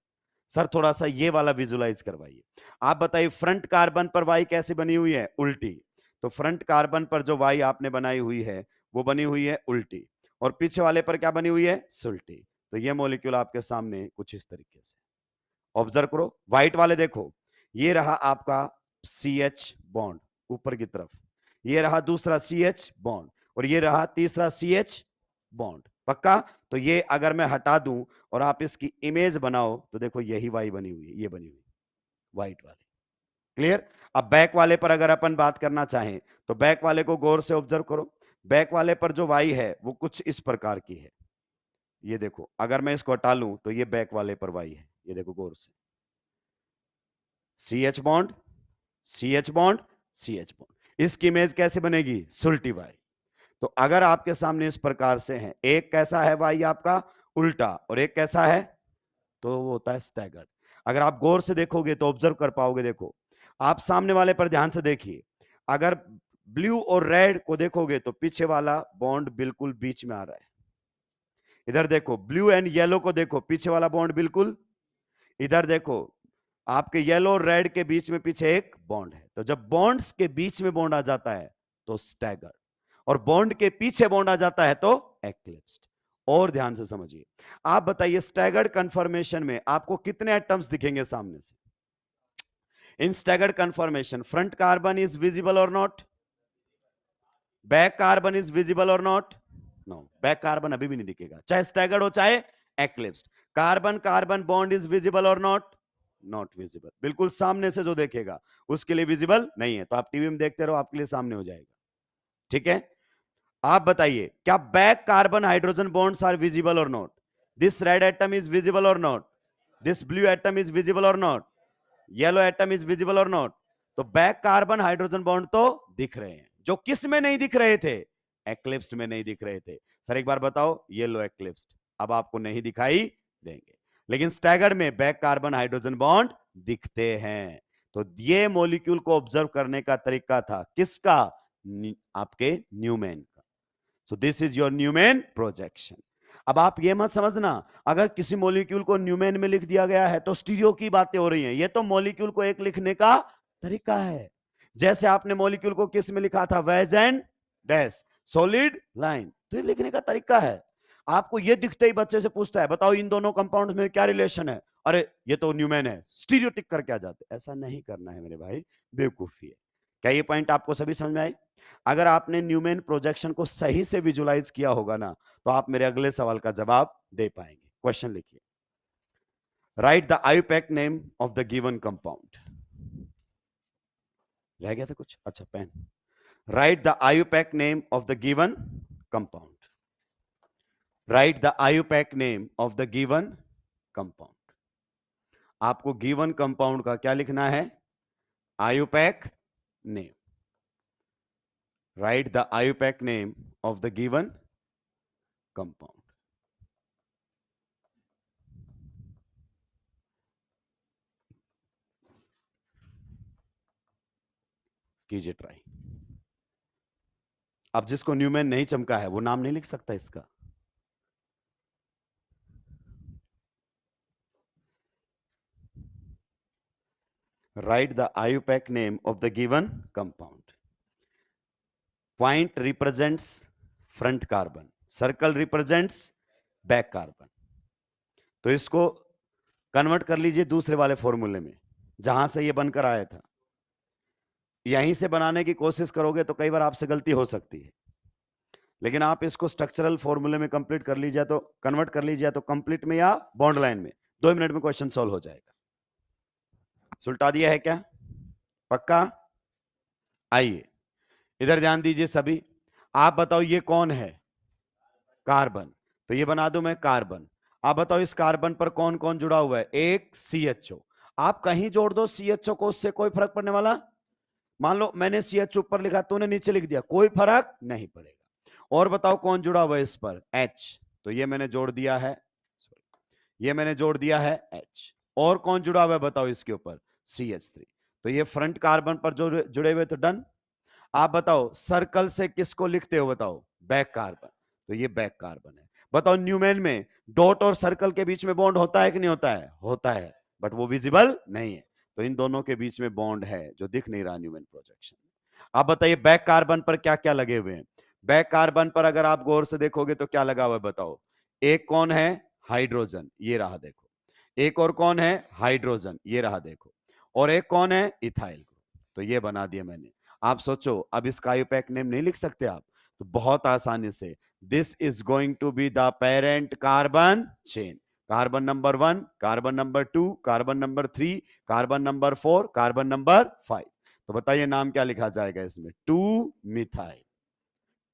सर थोड़ा सा ये वाला विजुलाइज करवाइए। आप बताइए फ्रंट कार्बन पर वाई कैसी बनी हुई है? उल्टी। तो फ्रंट कार्बन पर जो वाई आपने बनाई हुई है वो बनी हुई है उल्टी, और पीछे वाले पर क्या बनी हुई है? सुल्टी। तो ये मॉलिक्यूल आपके सामने कुछ इस तरीके से ऑब्जर्व करो। व्हाइट वाले देखो, ये रहा आपका CH बॉन्ड ऊपर की तरफ, ये रहा दूसरा CH बॉन्ड, और ये रहा तीसरा CH बॉन्ड। पक्का? तो ये अगर मैं हटा दूं और आप इसकी इमेज बनाओ, तो देखो यही वाई बनी हुई है, ये बनी हुई व्हाइट वाली। क्लियर? अब बैक वाले पर अगर अपन बात करना चाहें, तो बैक वाले को गौर से ऑब्जर्व करो। बैक वाले पर जो वाई है वो कुछ इस प्रकार की है। ये देखो, अगर मैं इसको हटा लूं तो ये बैक वाले पर वाई है, ये देखो गौर से, CH bond, CH bond, CH bond. इसकी इमेज कैसे बनेगी? सुल्टी वाई। तो अगर आपके सामने इस प्रकार से है, एक कैसा है वाई आपका? उल्टा, और एक कैसा है? तो वो होता है स्टैगर्ड। अगर आप गौर से देखोगे तो ऑब्जर्व कर पाओगे। देखो, आप सामने वाले पर ध्यान से देखिए, अगर ब्लू और रेड को देखोगे तो पीछे वाला बॉन्ड बिल्कुल बीच में आ रहा है। इधर देखो, ब्लू एंड येलो को देखो, पीछे वाला बॉन्ड बिल्कुल, इधर देखो आपके येलो और रेड के बीच में पीछे एक बॉन्ड है। तो जब बॉन्ड्स के बीच में बॉन्ड आ जाता है तो स्टैगर्ड, और बॉन्ड के पीछे बॉन्ड आ जाता है तो एक्लिप्स्ड। और ध्यान से समझिए, आप बताइए स्टैगर्ड कन्फर्मेशन में आपको कितने एटम्स दिखेंगे सामने से? In staggered conformation front carbon is visible और not? Back carbon is visible और नॉट? नो, बैक कार्बन अभी भी नहीं दिखेगा, चाहे स्टैगर्ड हो चाहे eclipsed. Carbon carbon bond is visible और नॉट? Not visible. बिल्कुल सामने से जो देखेगा उसके लिए विजिबल नहीं है। तो आप टीवी में देखते रहो, आपके लिए सामने हो जाएगा। ठीक है? आप बताइए, क्या back carbon hydrogen bonds are visible और not? This red atom is visible और not? This blue atom is visible और not? Yellow atom is visible और नॉट? तो बैक कार्बन हाइड्रोजन बॉन्ड तो दिख रहे हैं, जो किस में नहीं दिख रहे थे? एक्लिप्स्ड में नहीं दिख रहे थे। सर एक बार बताओ, येलो एक्लिप्स्ड अब आपको नहीं दिखाई देंगे। लेकिन स्टैगर्ड में बैक कार्बन हाइड्रोजन बॉन्ड दिखते हैं। तो ये मॉलिक्यूल को ऑब्जर्व करने का तरीका था किसका? आपके न्यूमैन का। So this is your Newman projection. अब आप ये मत समझना अगर किसी मॉलिक्यूल को न्यूमैन में लिख दिया गया है तो स्टीरियो की बातें हो रही हैं। ये तो मॉलिक्यूल को एक लिखने का तरीका है। जैसे आपने मॉलिक्यूल को किस में लिखा था? Wedge and dash solid line. तो ये लिखने का तरीका है। आपको ये दिखते ही बच्चे से पूछता है बताओ इन दोनों कंपाउंड में क्या रिलेशन है? अरे ये तो न्यूमैन है, स्टीरियोटिक करके आ जाते। ऐसा नहीं करना है मेरे भाई, बेवकूफी है। क्या ये पॉइंट आपको सभी समझ में आई? अगर आपने न्यूमैन प्रोजेक्शन को सही से विजुलाइज किया होगा ना तो आप मेरे अगले सवाल का जवाब दे पाएंगे। क्वेश्चन लिखिए, write the IUPAC name of the given compound. रह गया था कुछ? अच्छा, pen. Write the IUPAC name of the given compound. Write the IUPAC name of the given compound. आपको गिवन कंपाउंड का क्या लिखना है? IUPAC name. Write the IUPAC name of the given compound. कीजिए ट्राई। अब जिसको न्यूमैन नहीं चमका है वो नाम नहीं लिख सकता इसका। Write the IUPAC name of the given compound. Point represents front carbon, circle represents back carbon. तो इसको कन्वर्ट कर लीजिए दूसरे वाले फॉर्मूले में जहां से ये बनकर आया था। यहीं से बनाने की कोशिश करोगे तो कई बार आपसे गलती हो सकती है, लेकिन आप इसको स्ट्रक्चरल फॉर्मूले में कंप्लीट कर लीजिए तो कन्वर्ट कर लीजिए तो कंप्लीट में या बॉन्ड लाइन में 2 मिनट में क्वेश्चन सॉल्व हो जाएगा। सुलटा दिया है क्या? पक्का? आइए इधर ध्यान दीजिए सभी। आप बताओ ये कौन है? कार्बन। तो ये बना दो मैं कार्बन। आप बताओ इस कार्बन पर कौन कौन जुड़ा हुआ है? एक CHO। आप कहीं जोड़ दो CHO को, उससे कोई फर्क पड़ने वाला? मान लो मैंने CHO ऊपर लिखा, तूने नीचे लिख दिया, कोई फर्क नहीं पड़ेगा। और बताओ कौन जुड़ा हुआ है इस पर? H। तो ये मैंने जोड़ दिया है, ये मैंने जोड़ दिया है H। और कौन जुड़ा हुआ है बताओ इसके ऊपर? CH3। तो ये फ्रंट कार्बन पर जो जुड़े हुए तो डन। आप बताओ सर्कल से किसको लिखते हो? बताओ बैक कार्बन। तो ये बैक कार्बन है। बताओ न्यूमैन में डॉट और सर्कल के बीच में बॉन्ड होता है कि नहीं होता है? होता है, बट वो विजिबल नहीं है। तो इन दोनों के बीच में बॉन्ड है जो दिख नहीं रहा न्यूमैन प्रोजेक्शन। आप बताइए बैक कार्बन पर क्या क्या लगे हुए हैं? बैक कार्बन पर अगर आप गौर से देखोगे तो क्या लगा हुआ है बताओ? एक कौन है? हाइड्रोजन, ये रहा देखो। एक और कौन है? हाइड्रोजन, ये रहा देखो। और एक कौन है? Ethyl group. तो ये बना दिया मैंने। आप सोचो अब इसका आईयूपैक नेम नहीं लिख सकते आप? तो बहुत आसानी से, this is going to be the parent carbon chain. Carbon number 1, carbon number 2, carbon number 3, carbon number 4, carbon number 5। तो बताइए नाम क्या लिखा जाएगा इसमें? 2 मिथाइल।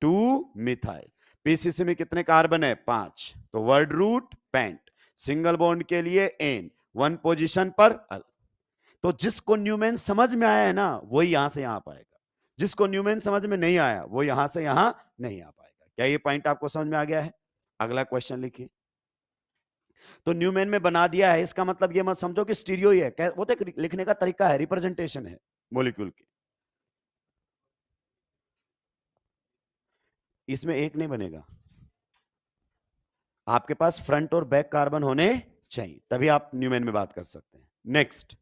2 मिथाइल। पीसीसी में कितने कार्बन है? 5। तो word root pent. Single bond के लिए एन, 1 पोजीशन पर अल। तो जिसको न्यूमैन समझ में आया है ना वही यहां से यहां पाएगा, जिसको न्यूमैन समझ में नहीं आया वो यहां से यहां नहीं आ पाएगा। क्या ये पॉइंट आपको समझ में आ गया है? अगला क्वेश्चन लिखिए। तो न्यूमैन में बना दिया है, इसका मतलब ये मत समझो कि स्टीरियो ही है, वो तो एक लिखने का तरीका है, रिप्रेजेंटेशन है मॉलिक्यूल की। इसमें एक नहीं बनेगा, आपके पास फ्रंट और बैक कार्बन होने चाहिए, तभी आप न्यूमैन में बात कर सकते हैं। Next,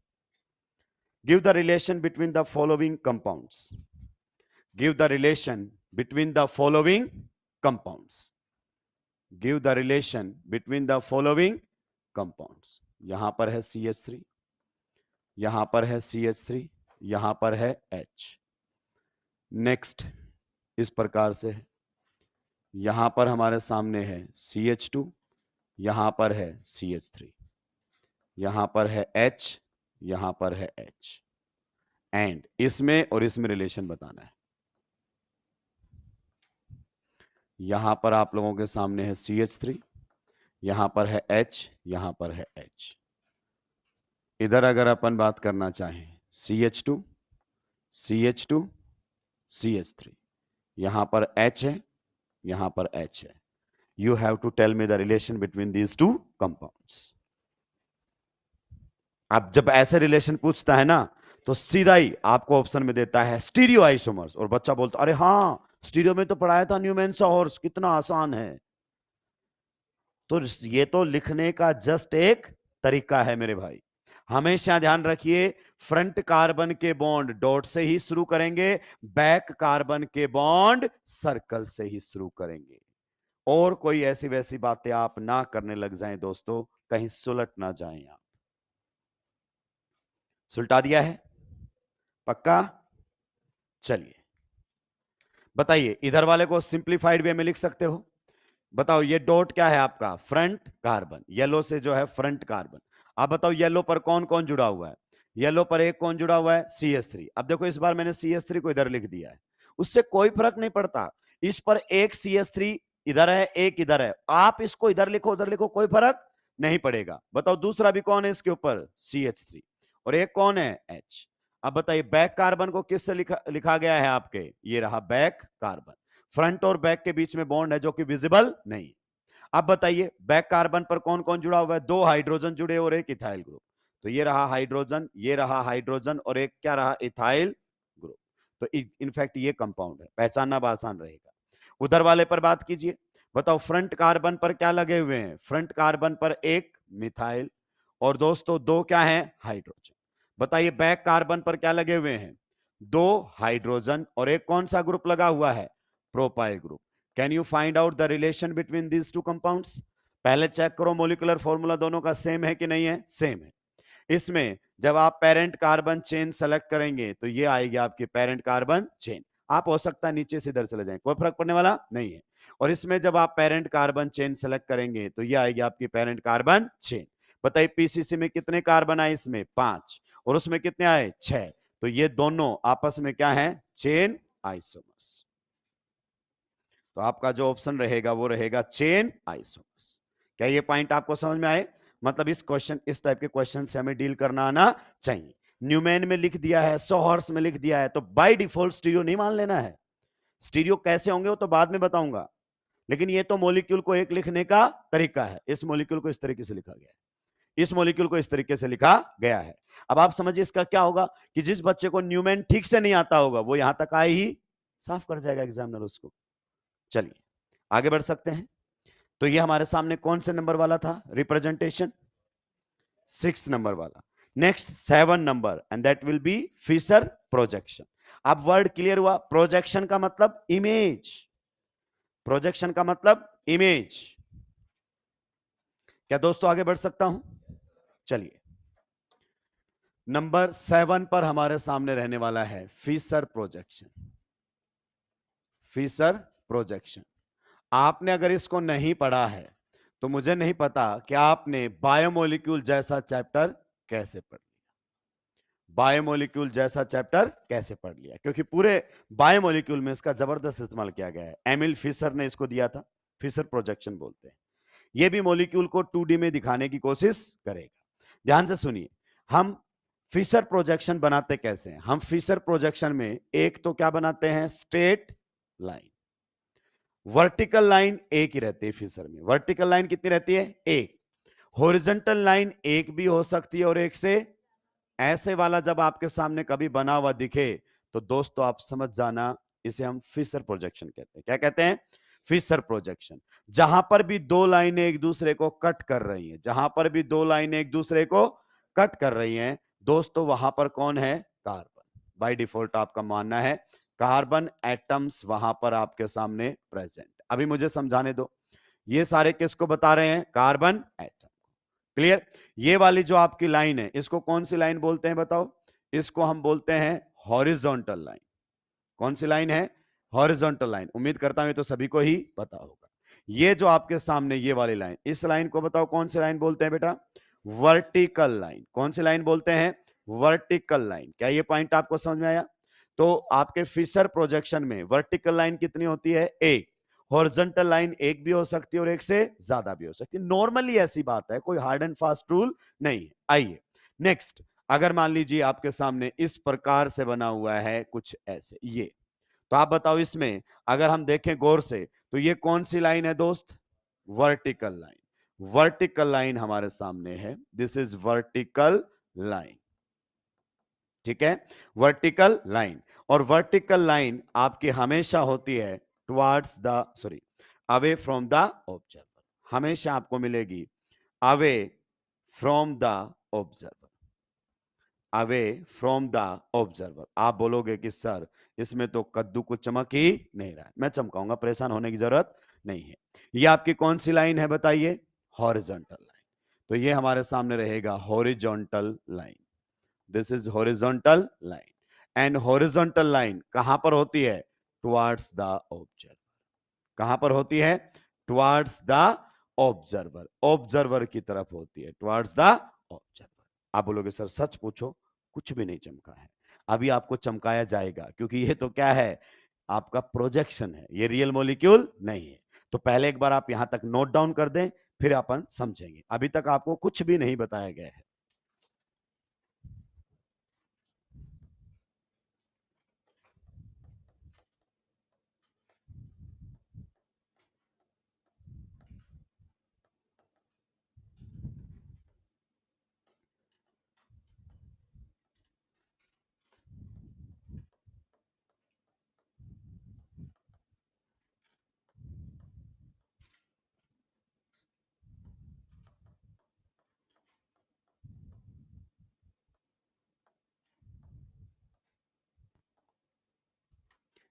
give the relation between the following compounds. Give the relation between the following compounds. Give the relation between the following compounds. यहां पर है CH3, यहां पर है CH3, यहां पर है H। नेक्स्ट इस प्रकार से है, यहां पर हमारे सामने है CH2, यहां पर है CH3, यहां पर है H, यहां पर है H। एंड इसमें और इसमें रिलेशन बताना है। यहां पर आप लोगों के सामने है CH3, यहां पर है H, यहां पर है H। इधर अगर अपन बात करना चाहें CH2, CH2, CH3, यहां पर H है, यहां पर H है। You have to tell me the relation between these two compounds. अब जब ऐसे रिलेशन पूछता है ना, तो सीधा ही आपको ऑप्शन में देता है स्टीरियो आइसोमर्स, और बच्चा बोलता अरे हाँ स्टीरियो में तो पढ़ाया था न्यूमैन हॉर्स, कितना आसान है। तो ये तो लिखने का जस्ट एक तरीका है मेरे भाई। हमेशा ध्यान रखिए, फ्रंट कार्बन के बॉन्ड डॉट से ही शुरू करेंगे, बैक कार्बन के बॉन्ड सर्कल से ही शुरू करेंगे। और कोई ऐसी वैसी बातें आप ना करने लग जाएं दोस्तों, कहीं सुलट ना जाएं आप। सुलटा दिया है पक्का? चलिए बताइए, इधर वाले को सिंप्लीफाइड वे में लिख सकते हो। बताओ ये डॉट क्या है आपका? फ्रंट कार्बन, येलो से जो है फ्रंट कार्बन। अब बताओ येलो पर कौन कौन जुड़ा हुआ है? येलो पर एक कौन जुड़ा हुआ है? CH3। अब देखो इस बार मैंने CH3 को इधर लिख दिया है, उससे कोई फर्क नहीं पड़ता। इस पर एक CH3 इधर है, एक इधर है, आप इसको इधर लिखो उधर लिखो कोई फर्क नहीं पड़ेगा। बताओ दूसरा भी कौन है इसके ऊपर? CH3। और एक कौन है? H। अब बताइए बैक कार्बन को किससे लिखा गया है आपके? ये रहा बैक कार्बन। फ्रंट और बैक के बीच में बॉन्ड है जो कि विजिबल नहीं। अब बताइए बैक कार्बन पर कौन कौन जुड़ा हुआ है? दो हाइड्रोजन जुड़े और एक इथाइल ग्रुप। तो ये रहा हाइड्रोजन, ये रहा हाइड्रोजन, और एक क्या रहा? Ethyl group. तो इनफैक्ट ये कंपाउंड है, पहचानना आसान रहेगा। उधर वाले पर बात कीजिए। बताओ फ्रंट कार्बन पर क्या लगे हुए हैं? फ्रंट कार्बन पर एक मिथाइल, और दोस्तों दो क्या है? हाइड्रोजन। बताइए बैक कार्बन पर क्या लगे हुए हैं? दो हाइड्रोजन, और एक कौन सा ग्रुप लगा हुआ है? Propyl group. Can you find out the relation between these two compounds? पहले चेक करो मॉलिक्यूलर फॉर्मूला दोनों का सेम है कि नहीं है? सेम है। इसमें जब आप पेरेंट कार्बन चेन सेलेक्ट करेंगे तो ये आएगी आपकी पेरेंट कार्बन चेन। आप हो सकता है नीचे से इधर चले जाएं, कोई फर्क पड़ने वाला नहीं है। और इसमें जब आप पेरेंट कार्बन चेन सेलेक्ट करेंगे तो ये आएगी आपकी पेरेंट कार्बन चेन। बताइए पीसीसी में कितने कार्बन आए? इसमें 5, और उसमें कितने आए? 6। तो ये दोनों आपस में क्या है? Chain isomers. तो आपका जो ऑप्शन रहेगा वो रहेगा चेन आइसोमर्स। क्या ये पॉइंट आपको समझ में आए? मतलब इस टाइप के क्वेश्चन से हमें डील करना आना चाहिए। न्यूमैन में लिख दिया है, सॉहर्स में लिख दिया है, तो बाय डिफॉल्ट स्टीरियो नहीं मान लेना है। स्टीरियो कैसे होंगे वो तो बाद में बताऊंगा, लेकिन ये तो मॉलिक्यूल को एक लिखने का तरीका है। इस मॉलिक्यूल को इस तरीके से लिखा गया है, इस मॉलिक्यूल को इस तरीके से लिखा गया है। अब आप समझिए इसका क्या होगा कि जिस बच्चे को न्यूमैन ठीक से नहीं आता होगा वो यहां तक आए ही साफ कर जाएगा एग्जामिनर उसको। चलिए आगे बढ़ सकते हैं। तो ये हमारे सामने कौन से नंबर वाला था रिप्रेजेंटेशन? 6 नंबर वाला। Next 7 number, and that will be Fischer projection. अब वर्ड क्लियर हुआ? प्रोजेक्शन का मतलब इमेज, प्रोजेक्शन का मतलब इमेज। क्या दोस्तों आगे बढ़ सकता हूं? चलिए नंबर 7 पर हमारे सामने रहने वाला है फिशर प्रोजेक्शन। फिशर प्रोजेक्शन आपने अगर इसको नहीं पढ़ा है तो मुझे नहीं पता कि आपने बायोमोलिक्यूल जैसा चैप्टर कैसे पढ़ लिया। बायोमोलिक्यूल जैसा चैप्टर कैसे पढ़ लिया, क्योंकि पूरे बायोमोलिक्यूल में इसका जबरदस्त इस्तेमाल किया गया है। एमिल फिशर ने इसको दिया था, फिशर प्रोजेक्शन बोलते हैं। यह भी मॉलिक्यूल को 2D में दिखाने की कोशिश करेगा। ध्यान से सुनिए, हम फिशर प्रोजेक्शन बनाते कैसे हैं? हम फिशर प्रोजेक्शन में एक तो क्या बनाते हैं? Straight line. वर्टिकल लाइन एक ही रहती है फिशर में। वर्टिकल लाइन कितनी रहती है? एक। हॉरिजॉन्टल लाइन एक भी हो सकती है और एक से। ऐसे वाला जब आपके सामने कभी बना हुआ दिखे तो दोस्तों आप समझ जाना इसे हम फिशर प्रोजेक्शन कहते हैं। क्या कहते हैं? Fischer projection. जहां पर भी दो लाइनें एक दूसरे को कट कर रही हैं, जहां पर भी दो लाइनें एक दूसरे को कट कर रही हैं दोस्तों, वहां पर कौन है? कार्बन। बाय डिफॉल्ट आपका मानना है कार्बन एटम्स वहां पर आपके सामने प्रेजेंट। अभी मुझे समझाने दो, ये सारे किसको बता रहे हैं? Carbon atom. क्लियर? ये वाली जो आपकी लाइन है इसको कौन सी लाइन बोलते हैं बताओ? इसको हम बोलते हैं हॉरिजॉन्टल लाइन। कौन सी लाइन है? Horizontal line. उम्मीद करता हूं ये तो सभी को ही पता होगा। ये जो आपके सामने ये वाली लाइन, इस लाइन को बताओ कौन सी लाइन बोलते हैं बेटा? Vertical line. कौन सी लाइन बोलते हैं? Vertical line. क्या ये पॉइंट आपको समझ में आया? तो आपके फिशर प्रोजेक्शन में वर्टिकल लाइन कितनी होती है? एक। हॉरिजॉन्टल लाइन एक भी हो सकती है और एक से ज्यादा भी हो सकती है। नॉर्मली ऐसी बात है, कोई हार्ड एंड फास्ट रूल नहीं है। आइए नेक्स्ट, अगर मान लीजिए आपके सामने इस प्रकार से बना हुआ है कुछ ऐसे, ये तो आप बताओ इसमें अगर हम देखें गौर से तो ये कौन सी लाइन है दोस्त? Vertical line. वर्टिकल लाइन हमारे सामने है, दिस इज वर्टिकल लाइन, ठीक है, वर्टिकल लाइन। और वर्टिकल लाइन आपकी हमेशा होती है towards the sorry away from the observer, हमेशा आपको मिलेगी away from the observer, away from the observer. आप बोलोगे कि सर इसमें तो कद्दू को चमक ही नहीं रहा है, मैं चमकाऊंगा, परेशान होने की जरूरत नहीं है। ये आपकी कौन सी लाइन है बताइए? Horizontal line. तो ये हमारे सामने रहेगा horizontal line, this is horizontal line. And horizontal line कहां पर होती है? Towards the observer. कहां पर होती है? टुवर्ड्स द ऑब्जर्वर, ऑब्जर्वर की तरफ होती है, टुवर्ड्स द ऑब्जर्वर। आप बोलोगे सर सच पूछो, कुछ भी नहीं चमका है, अभी आपको चमकाया जाएगा, क्योंकि ये तो क्या है, आपका प्रोजेक्शन है, ये रियल मॉलिक्यूल नहीं है। तो पहले एक बार आप यहां तक नोट डाउन कर दें, फिर अपन समझेंगे। अभी तक आपको कुछ भी नहीं बताया गया है।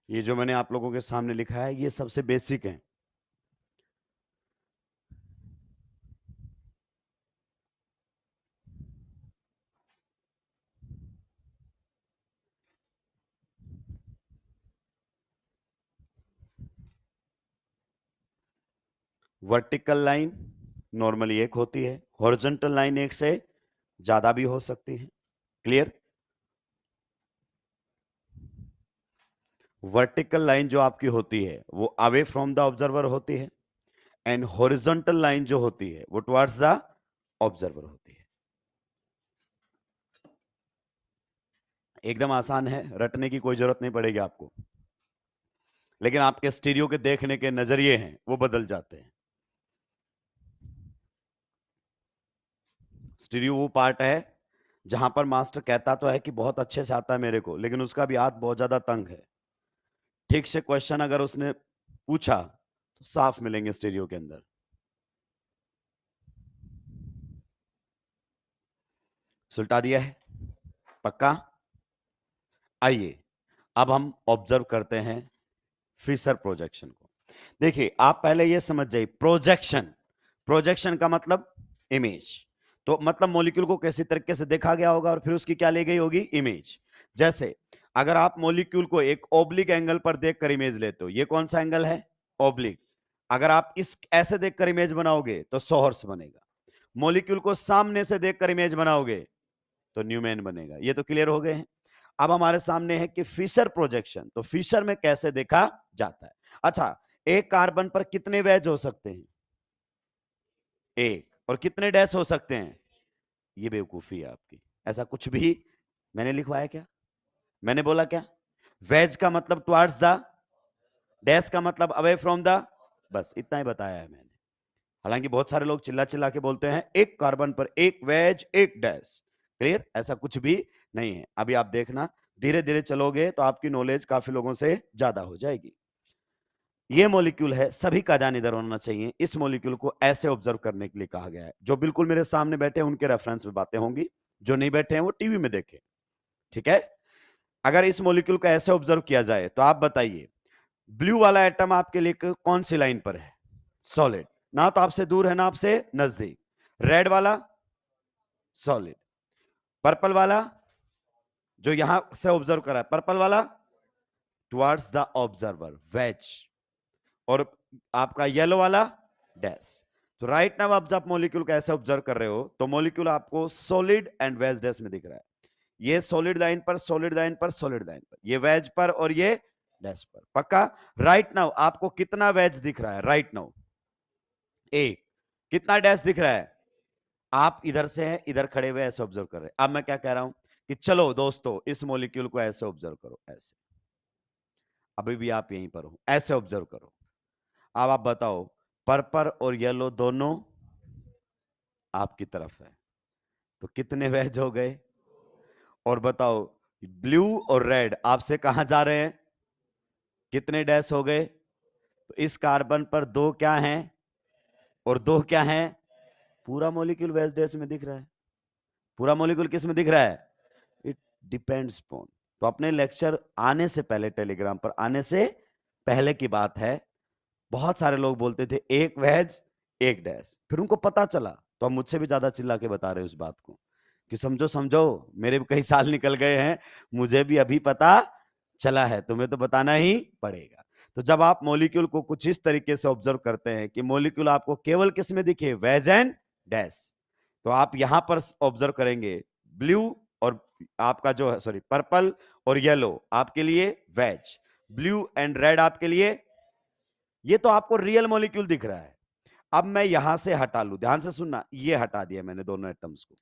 ये जो मैंने आप लोगों के सामने लिखा है, ये सबसे बेसिक है। वर्टिकल लाइन नॉर्मली एक होती है, हॉरिजॉन्टल लाइन एक से ज्यादा भी हो सकती है। क्लियर? वर्टिकल लाइन जो आपकी होती है वो अवे फ्रॉम द ऑब्जर्वर होती है, एंड हॉरिजॉन्टल लाइन जो होती है वो टुवर्ड्स द ऑब्जर्वर होती है। एकदम आसान है, रटने की कोई जरूरत नहीं पड़ेगी आपको, लेकिन आपके स्टीरियो के देखने के नजरिए हैं वो बदल जाते हैं। स्टीरियो वो पार्ट है जहां पर मास्टर कहता तो है कि बहुत अच्छे से आता है मेरे को, लेकिन उसका भी हाथ बहुत ज्यादा तंग है। ठीक से क्वेश्चन अगर उसने पूछा तो साफ मिलेंगे स्टीरियो के अंदर। सुलटा दिया है पक्का? आइए अब हम ऑब्जर्व करते हैं फिशर प्रोजेक्शन को। देखिए आप पहले ये समझ जाइए, प्रोजेक्शन, प्रोजेक्शन का मतलब इमेज। तो मतलब मॉलिक्यूल को कैसी तरीके से देखा गया होगा और फिर उसकी क्या ली गई होगी? इमेज। जैसे अगर आप मॉलिक्यूल को एक ओब्लिक एंगल पर देखकर इमेज लेते हो, ये कौन सा एंगल है? ओब्लिक। अगर आप इस ऐसे देखकर इमेज बनाओगे तो सोहर्स बनेगा। मॉलिक्यूल को सामने से देखकर इमेज बनाओगे तो न्यूमैन बनेगा। ये तो क्लियर हो गए हैं। अब हमारे सामने है कि फिशर प्रोजेक्शन, तो फिशर में कैसे देखा जाता है? अच्छा, एक कार्बन पर कितने वेज हो सकते हैं? एक। और कितने डैश हो सकते हैं? ये बेवकूफी है आपकी, ऐसा कुछ भी मैंने लिखवाया क्या? मैंने बोला क्या? वेज का मतलब टुवर्ड्स द, डैश का मतलब अवे फ्रॉम द, बस इतना ही बताया है मैंने। हालांकि बहुत सारे लोग चिल्ला चिल्ला के बोलते हैं एक कार्बन पर एक वेज एक डैश। क्लियर? ऐसा कुछ भी नहीं है। अभी आप देखना, धीरे धीरे चलोगे तो आपकी नॉलेज काफी लोगों से ज्यादा हो जाएगी। ये मॉलिक्यूल है, सभी का ध्यान इधर होना चाहिए। इस मॉलिक्यूल को ऐसे ऑब्जर्व करने के लिए कहा गया है। जो बिल्कुल मेरे सामने बैठे हैं उनके रेफरेंस में बातें होंगी, जो नहीं बैठे हैं वो टीवी में देखें। ठीक है? अगर इस मॉलिक्यूल को ऐसे ऑब्जर्व किया जाए तो आप बताइए, ब्लू वाला एटम आपके लिए कौन सी लाइन पर है? सॉलिड, ना तो आपसे दूर है ना आपसे नजदीक। रेड वाला सॉलिड, पर्पल वाला जो यहां से ऑब्जर्व करा है, पर्पल वाला टुवर्ड्स द ऑब्जर्वर वेज, और आपका येलो वाला डैश। तो राइट नाउ आप जब मॉलिक्यूल को ऐसे ऑब्जर्व कर रहे हो तो मॉलिक्यूल आपको सॉलिड एंड वेज डैश में दिख रहा है। ये सॉलिड लाइन पर, सॉलिड लाइन पर, सॉलिड लाइन पर, ये वेज पर और ये डैश पर। पक्का? राइट नाउ आपको कितना वेज दिख रहा है? राइट नाउ एक। कितना डैश दिख रहा है? आप इधर से हैं, इधर खड़े हुए ऐसे ऑब्जर्व कर रहे हैं। अब मैं क्या कह रहा हूं कि चलो दोस्तों इस मॉलिक्यूल को ऐसे ऑब्जर्व करो, ऐसे। अभी भी आप यहीं पर हो, ऐसे ऑब्जर्व करो। अब आप बताओ, पर्पल और येलो दोनों आपकी तरफ है, तो कितने वेज हो गए? और बताओ ब्लू और रेड आपसे कहां जा रहे हैं? कितने डैश हो गए? तो इस कार्बन पर दो क्या हैं और दो क्या हैं? पूरा मॉलिक्यूल वेज डैश में दिख रहा है। पूरा मॉलिक्यूल किस में दिख रहा है? It depends upon. तो अपने लेक्चर आने से पहले, टेलीग्राम पर आने से पहले की बात है, बहुत सारे लोग बोलते थे एक वेज एक डैश, फिर उनको पता चला, तो अब मुझसे भी ज्यादा चिल्ला के बता रहे हैं उस बात को कि समझो समझो, मेरे भी कई साल निकल गए हैं, मुझे भी अभी पता चला है, तुम्हें तो बताना ही पड़ेगा। तो जब आप मॉलिक्यूल को कुछ इस तरीके से ऑब्जर्व करते हैं कि मॉलिक्यूल आपको केवल किस में दिखे? Wedge and dash. तो आप यहां पर ऑब्जर्व करेंगे ब्लू और आपका जो है, सॉरी, पर्पल और येलो आपके लिए वेज, ब्लू एंड रेड आपके लिए, ये तो आपको रियल मॉलिक्यूल दिख रहा है। अब मैं यहां से हटा लू, ध्यान से सुनना, ये हटा दिया मैंने दोनों एटम्स को।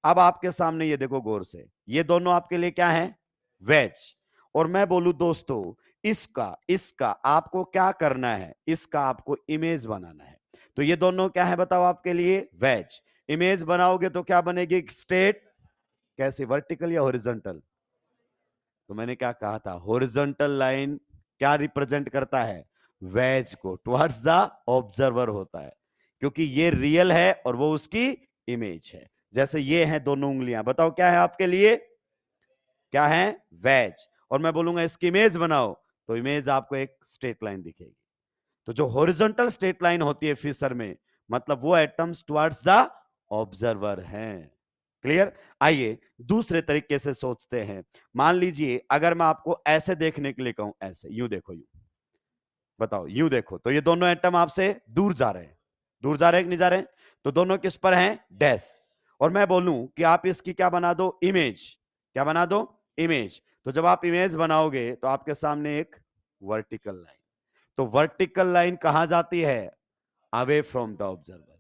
अब आपके सामने ये देखो गौर से, ये दोनों आपके लिए क्या है? वेज। और मैं बोलूं दोस्तों, इसका इसका आपको क्या करना है? इसका आपको इमेज बनाना है। तो ये दोनों क्या है बताओ आपके लिए? वेज। इमेज बनाओगे तो क्या बनेगी? स्ट्रेट। कैसे? वर्टिकल या हॉरिजॉन्टल? तो मैंने क्या कहा था, हॉरिजॉन्टल लाइन क्या रिप्रेजेंट करता है? वेज को, टुवर्ड्स द ऑब्जर्वर होता है, क्योंकि ये रियल है और वो उसकी इमेज है। जैसे ये हैं दोनों उंगलियां, बताओ क्या है आपके लिए? क्या है? वेज। और मैं बोलूंगा इसकी इमेज बनाओ, तो इमेज आपको एक स्ट्रेट लाइन दिखेगी। तो जो हॉरिजॉन्टल स्ट्रेट लाइन होती है फिशर में, मतलब वो एटम्स टुवर्ड्स द ऑब्जर्वर हैं। क्लियर? आइए दूसरे तरीके से सोचते हैं। मान लीजिए अगर मैं आपको ऐसे देखने के लिए कहूं, ऐसे, यूं देखो, यूं बताओ, यूं देखो, तो ये दोनों एटम आपसे दूर जा रहे हैं। दूर जा रहे हैं कि नहीं जा रहे हैं? तो दोनों किस पर हैं? डैश। और मैं बोलूं कि आप इसकी क्या बना दो? इमेज। क्या बना दो? इमेज। तो जब आप इमेज बनाओगे तो आपके सामने एक वर्टिकल लाइन, तो वर्टिकल लाइन कहां जाती है? Away from the observer.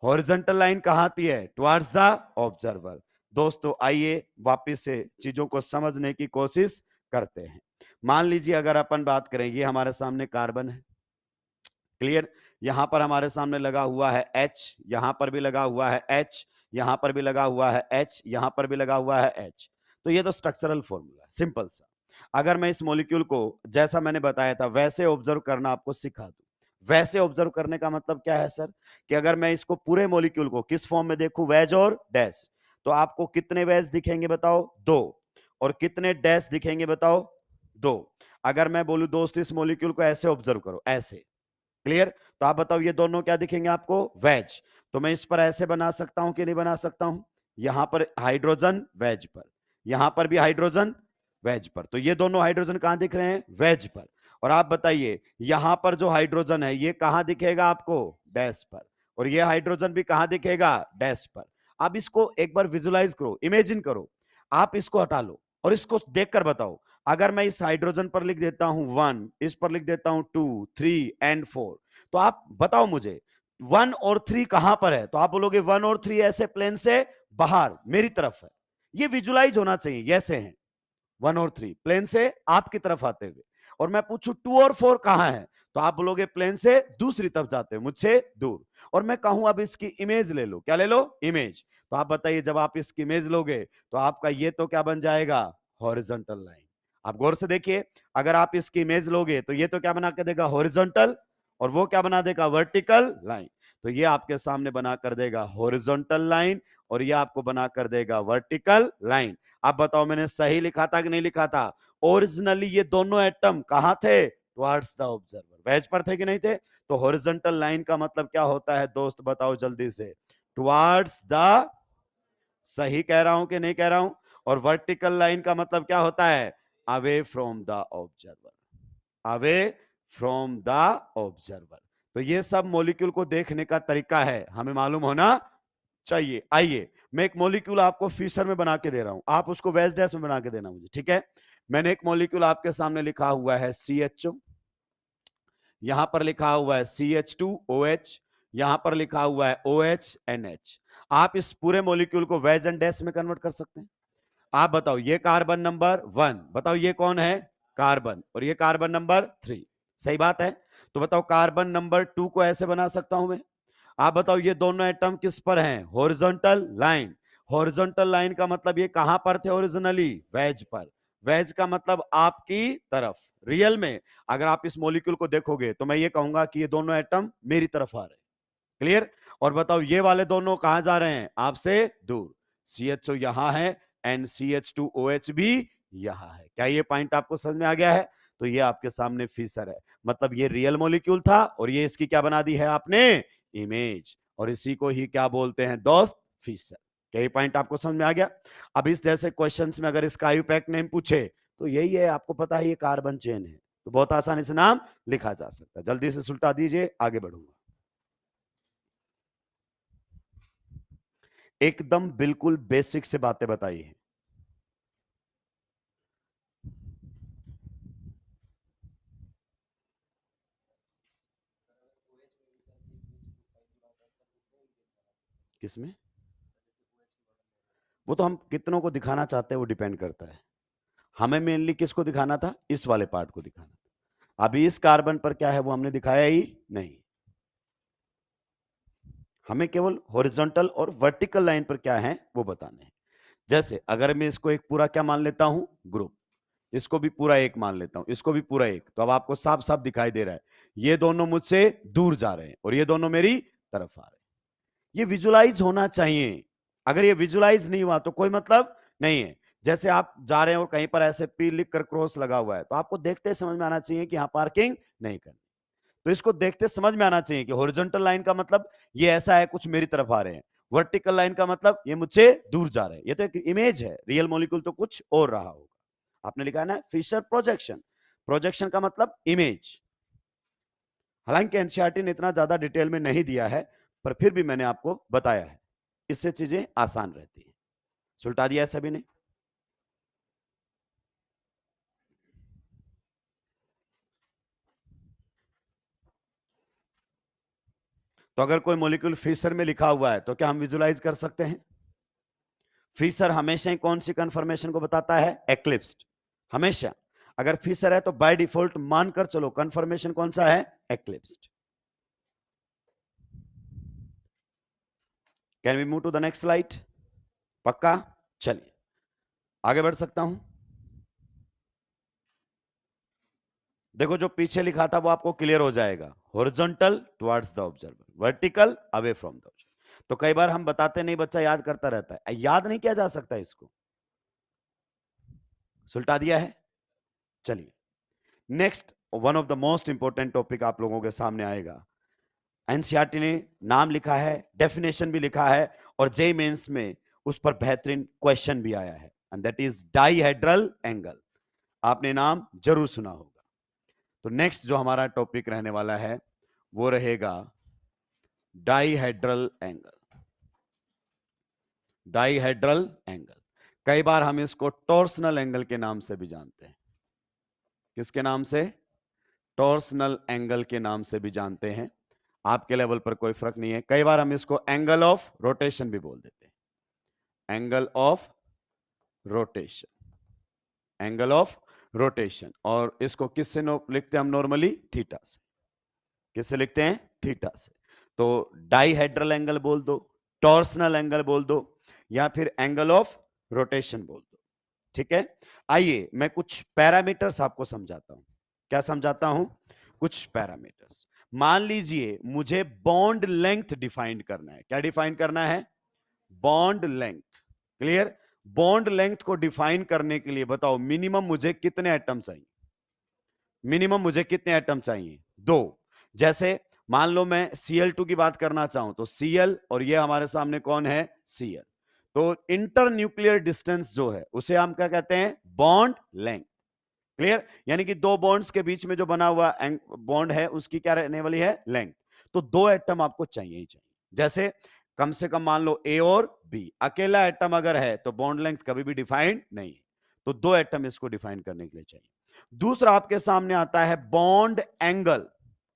Horizontal line कहां आती है? Towards the observer. दोस्तों आइए वापस से चीजों को समझने की कोशिश करते हैं। मान लीजिए अगर अपन बात करें, ये हमारे सामने कार्बन है। क्लियर? यहां पर हमारे सामने लगा हुआ है H, यहां पर भी लगा हुआ है H, यहां पर भी लगा हुआ है H, यहां पर भी लगा हुआ है H। तो ये तो स्ट्रक्चरल फॉर्मूला है, सिंपल सा। अगर मैं इस मॉलिक्यूल को जैसा मैंने बताया था वैसे ऑब्जर्व करना आपको सिखा दूं, वैसे ऑब्जर्व करने का मतलब क्या है सर? कि अगर मैं इसको पूरे मॉलिक्यूल को किस फॉर्म में देखूं? वेज और डैश। तो आपको कितने वेज दिखेंगे बताओ? दो। और कितने डैश दिखेंगे बताओ? दो। अगर मैं बोलूं दोस्त इस मॉलिक्यूल को ऐसे ऑब्जर्व करो, ऐसे। क्लियर? तो आप बताओ ये दोनों क्या दिखेंगे आपको? वेज। तो मैं इस पर ऐसे बना सकता हूं कि नहीं बना सकता हूं? यहां पर हाइड्रोजन वेज पर, यहां पर भी हाइड्रोजन वेज पर। तो ये दोनों हाइड्रोजन कहां दिख रहे हैं? वेज पर। और आप बताइए यहां पर जो हाइड्रोजन है ये कहां दिखेगा आपको? डैश पर। और ये हाइड्रोजन भी कहां दिखेगा? डैश पर। अब इसको एक बार विजुलाइज करो, इमेजिन करो। आप इसको हटा लो और इसको देखकर बताओ, अगर मैं इस हाइड्रोजन पर लिख देता हूं 1, इस पर लिख देता हूं 2, 3 एंड 4, तो आप बताओ मुझे 1 और 3 कहां पर है? तो आप बोलोगे 1 और 3 ऐसे प्लेन से बाहर मेरी तरफ है। ये विजुलाइज होना चाहिए, ऐसे हैं 1 और 3 प्लेन से आपकी तरफ आते हुए। और मैं पूछूं 2 और 4 कहां है? तो आप बोलोगे प्लेन से दूसरी तरफ जाते हुए, मुझसे दूर। और मैं कहूं अब इसकी इमेज ले लो, क्या ले लो? इमेज। तो आप बताइए जब आप इसकी इमेज लोगे तो आपका ये तो क्या बन जाएगा? Horizontal line. आप गौर से देखिए, अगर आप इसकी इमेज लोगे तो ये तो क्या बना कर देगा? हॉरिजॉन्टल। और वो क्या बना देगा? Vertical line. तो ये आपके सामने बना कर देगा हॉरिजॉन्टल लाइन और ये आपको बना कर देगा वर्टिकल लाइन। अब बताओ मैंने सही लिखा था कि नहीं लिखा था? ओरिजिनली ये दोनों एटम कहां थे? टुवर्ड्स द ऑब्जर्वर, वेज पर थे कि नहीं थे? तो हॉरिजॉन्टल लाइन का मतलब क्या होता है दोस्त, बताओ जल्दी से? टुवर्ड्स द, सही कह रहा हूं कि नहीं कह रहा हूं? और वर्टिकल लाइन का मतलब क्या होता है? Away from the observer, away from the observer. तो ये सब मॉलिक्यूल को देखने का तरीका है, हमें मालूम होना चाहिए। आइए मैं एक मॉलिक्यूल आपको फिशर में बना के दे रहा हूं, आप उसको वेज डैश में बना के देना मुझे, ठीक है? मैंने एक मॉलिक्यूल आपके सामने लिखा हुआ है CHO, यहां पर लिखा हुआ है CH2OH, यहां पर लिखा हुआ है OH NH। आप इस पूरे मॉलिक्यूल को वेज एंड डैश में कन्वर्ट कर सकते हैं। आप बताओ ये कार्बन नंबर 1, बताओ ये कौन है? कार्बन। और ये कार्बन नंबर 3, सही बात है? तो बताओ कार्बन नंबर 2 को ऐसे बना सकता हूं मैं। आप बताओ ये दोनों एटम किस पर हैं? Horizontal line. हॉरिजॉन्टल लाइन का मतलब ये कहां पर थे ओरिजिनली? वेज पर। वेज का मतलब आपकी तरफ। रियल में अगर आप इस मॉलिक्यूल को देखोगे तो मैं ये कहूंगा कि ये दोनों एटम मेरी तरफ आ रहे हैं। क्लियर? और बताओ ये वाले दोनों कहां जा रहे हैं? आपसे दूर। CHO यहां है एंड CH2OH भी यहां है। क्या ये पॉइंट आपको समझ में आ गया है? तो ये आपके सामने फिशर है, मतलब ये रियल मॉलिक्यूल था और ये इसकी क्या बना दी है आपने? इमेज। और इसी को ही क्या बोलते हैं दोस्त? फिशर। क्या ये पॉइंट आपको समझ में आ गया? अब इस जैसे क्वेश्चंस में अगर इसका आयुपैक नेम पूछे तो यही है, आपको पता है ये कार्बन चेन है, तो बहुत आसानी से नाम लिखा जा सकता है। जल्दी से सुलटा दीजिए, आगे बढ़ूंगा। एकदम बिल्कुल बेसिक से बातें बताई हैं। किसमें? वो तो हम कितनों को दिखाना चाहते हैं वो डिपेंड करता है। हमें मेनली किसको दिखाना था? इस वाले पार्ट को दिखाना था। अभी इस कार्बन पर क्या है वो हमने दिखाया ही नहीं। हमें केवल हॉरिजॉन्टल और वर्टिकल लाइन पर क्या है वो बताने हैं। जैसे अगर मैं इसको एक पूरा क्या मान लेता हूं? ग्रुप। इसको भी पूरा एक मान लेता हूं, इसको भी पूरा एक, तो अब आपको साफ साफ दिखाई दे रहा है ये दोनों मुझसे दूर जा रहे हैं और ये दोनों मेरी तरफ आ रहे हैं। ये विजुलाइज होना चाहिए। अगर ये विजुलाइज नहीं हुआ तो कोई मतलब नहीं है। जैसे आप जा रहे हैं और कहीं पर ऐसे पी लिख कर क्रॉस लगा हुआ है तो आपको देखते समझ में आना चाहिए कि यहां पार्किंग नहीं करनी। तो इसको देखते समझ में आना चाहिए कि हॉरिजॉन्टल लाइन का मतलब ये ऐसा है, कुछ मेरी तरफ आ रहे हैं। वर्टिकल लाइन का मतलब ये मुझसे दूर जा रहे हैं। ये तो एक इमेज है, रियल मॉलिक्यूल तो कुछ और रहा होगा। आपने लिखा है ना फिशर प्रोजेक्शन। प्रोजेक्शन का मतलब इमेज। हालांकि एनसीईआरटी ने इतना ज्यादा डिटेल में नहीं दिया है, पर फिर भी मैंने आपको बताया है, इससे चीजें आसान रहती है। सुलटा दिया है सभी ने? तो अगर कोई मॉलिक्यूल फिशर में लिखा हुआ है तो क्या हम विजुलाइज कर सकते हैं? फिशर हमेशा ही कौन सी कंफर्मेशन को बताता है? एक्लिप्स्ड। हमेशा अगर फिशर है तो बाय डिफॉल्ट मानकर चलो कंफर्मेशन कौन सा है? Eclipsed. Can we move to the next slide? पक्का? चलिए आगे बढ़ सकता हूं। देखो जो पीछे लिखा था वो आपको क्लियर हो जाएगा। Horizontal towards the observer, vertical away from the observer. तो कई बार हम बताते नहीं, बच्चा याद करता रहता है, याद नहीं किया जा सकता इसको। सुलटा दिया है। चलिए next, one of the most important topic आप लोगों के सामने आएगा। एनसीईआरटी ने नाम लिखा है, डेफिनेशन भी लिखा है और जेईई मेंस में उस पर बेहतरीन क्वेश्चन भी आया है, and that is dihedral angle. आपने नाम जरूर सुना होगा। तो नेक्स्ट जो हमारा टॉपिक रहने वाला है वो रहेगा डाइहेड्रल एंगल। डाइहेड्रल एंगल, कई बार हम इसको टॉर्सनल एंगल के नाम से भी जानते हैं। किसके नाम से? टॉर्सनल एंगल के नाम से भी जानते हैं। आपके लेवल पर कोई फर्क नहीं है। कई बार हम इसको एंगल ऑफ रोटेशन भी बोल देते हैं। Angle of rotation, angle of rotation. और इसको किससे लिखते हैं हम नॉर्मली? थीटा से। किससे लिखते हैं? थीटा से। तो डाइहेड्रल एंगल बोल दो, टॉर्सनल एंगल बोल दो, या फिर एंगल ऑफ रोटेशन बोल दो। ठीक है, आइए मैं कुछ पैरामीटर्स आपको समझाता हूं। क्या समझाता हूं? कुछ पैरामीटर्स। मान लीजिए मुझे बॉन्ड लेंथ डिफाइन करना है। क्या डिफाइन करना है? Bond length. Clear? Bond length को डिफाइन करने के लिए बताओ मिनिमम मुझे कितने एटम चाहिए? मिनिमम मुझे कितने एटम चाहिए? दो। जैसे मान लो मैं Cl2 की बात करना चाहूं तो Cl और ये हमारे सामने कौन है? Cl। तो इंटर न्यूक्लियर डिस्टेंस जो है उसे हम क्या कहते हैं? Bond length. क्लियर? यानी कि दो बॉन्ड्स के बीच में जो बना हुआ बॉन्ड है उसकी क्या रहने वाली है? लेंथ। तो दो एटम आपको चाहिए ही चाहिए। जैसे कम से कम मान लो ए और बी, अकेला एटम अगर है तो बॉन्ड लेंथ कभी भी डिफाइंड नहीं है। तो दो एटम इसको डिफाइन करने के लिए चाहिए। दूसरा आपके सामने आता है बॉन्ड एंगल।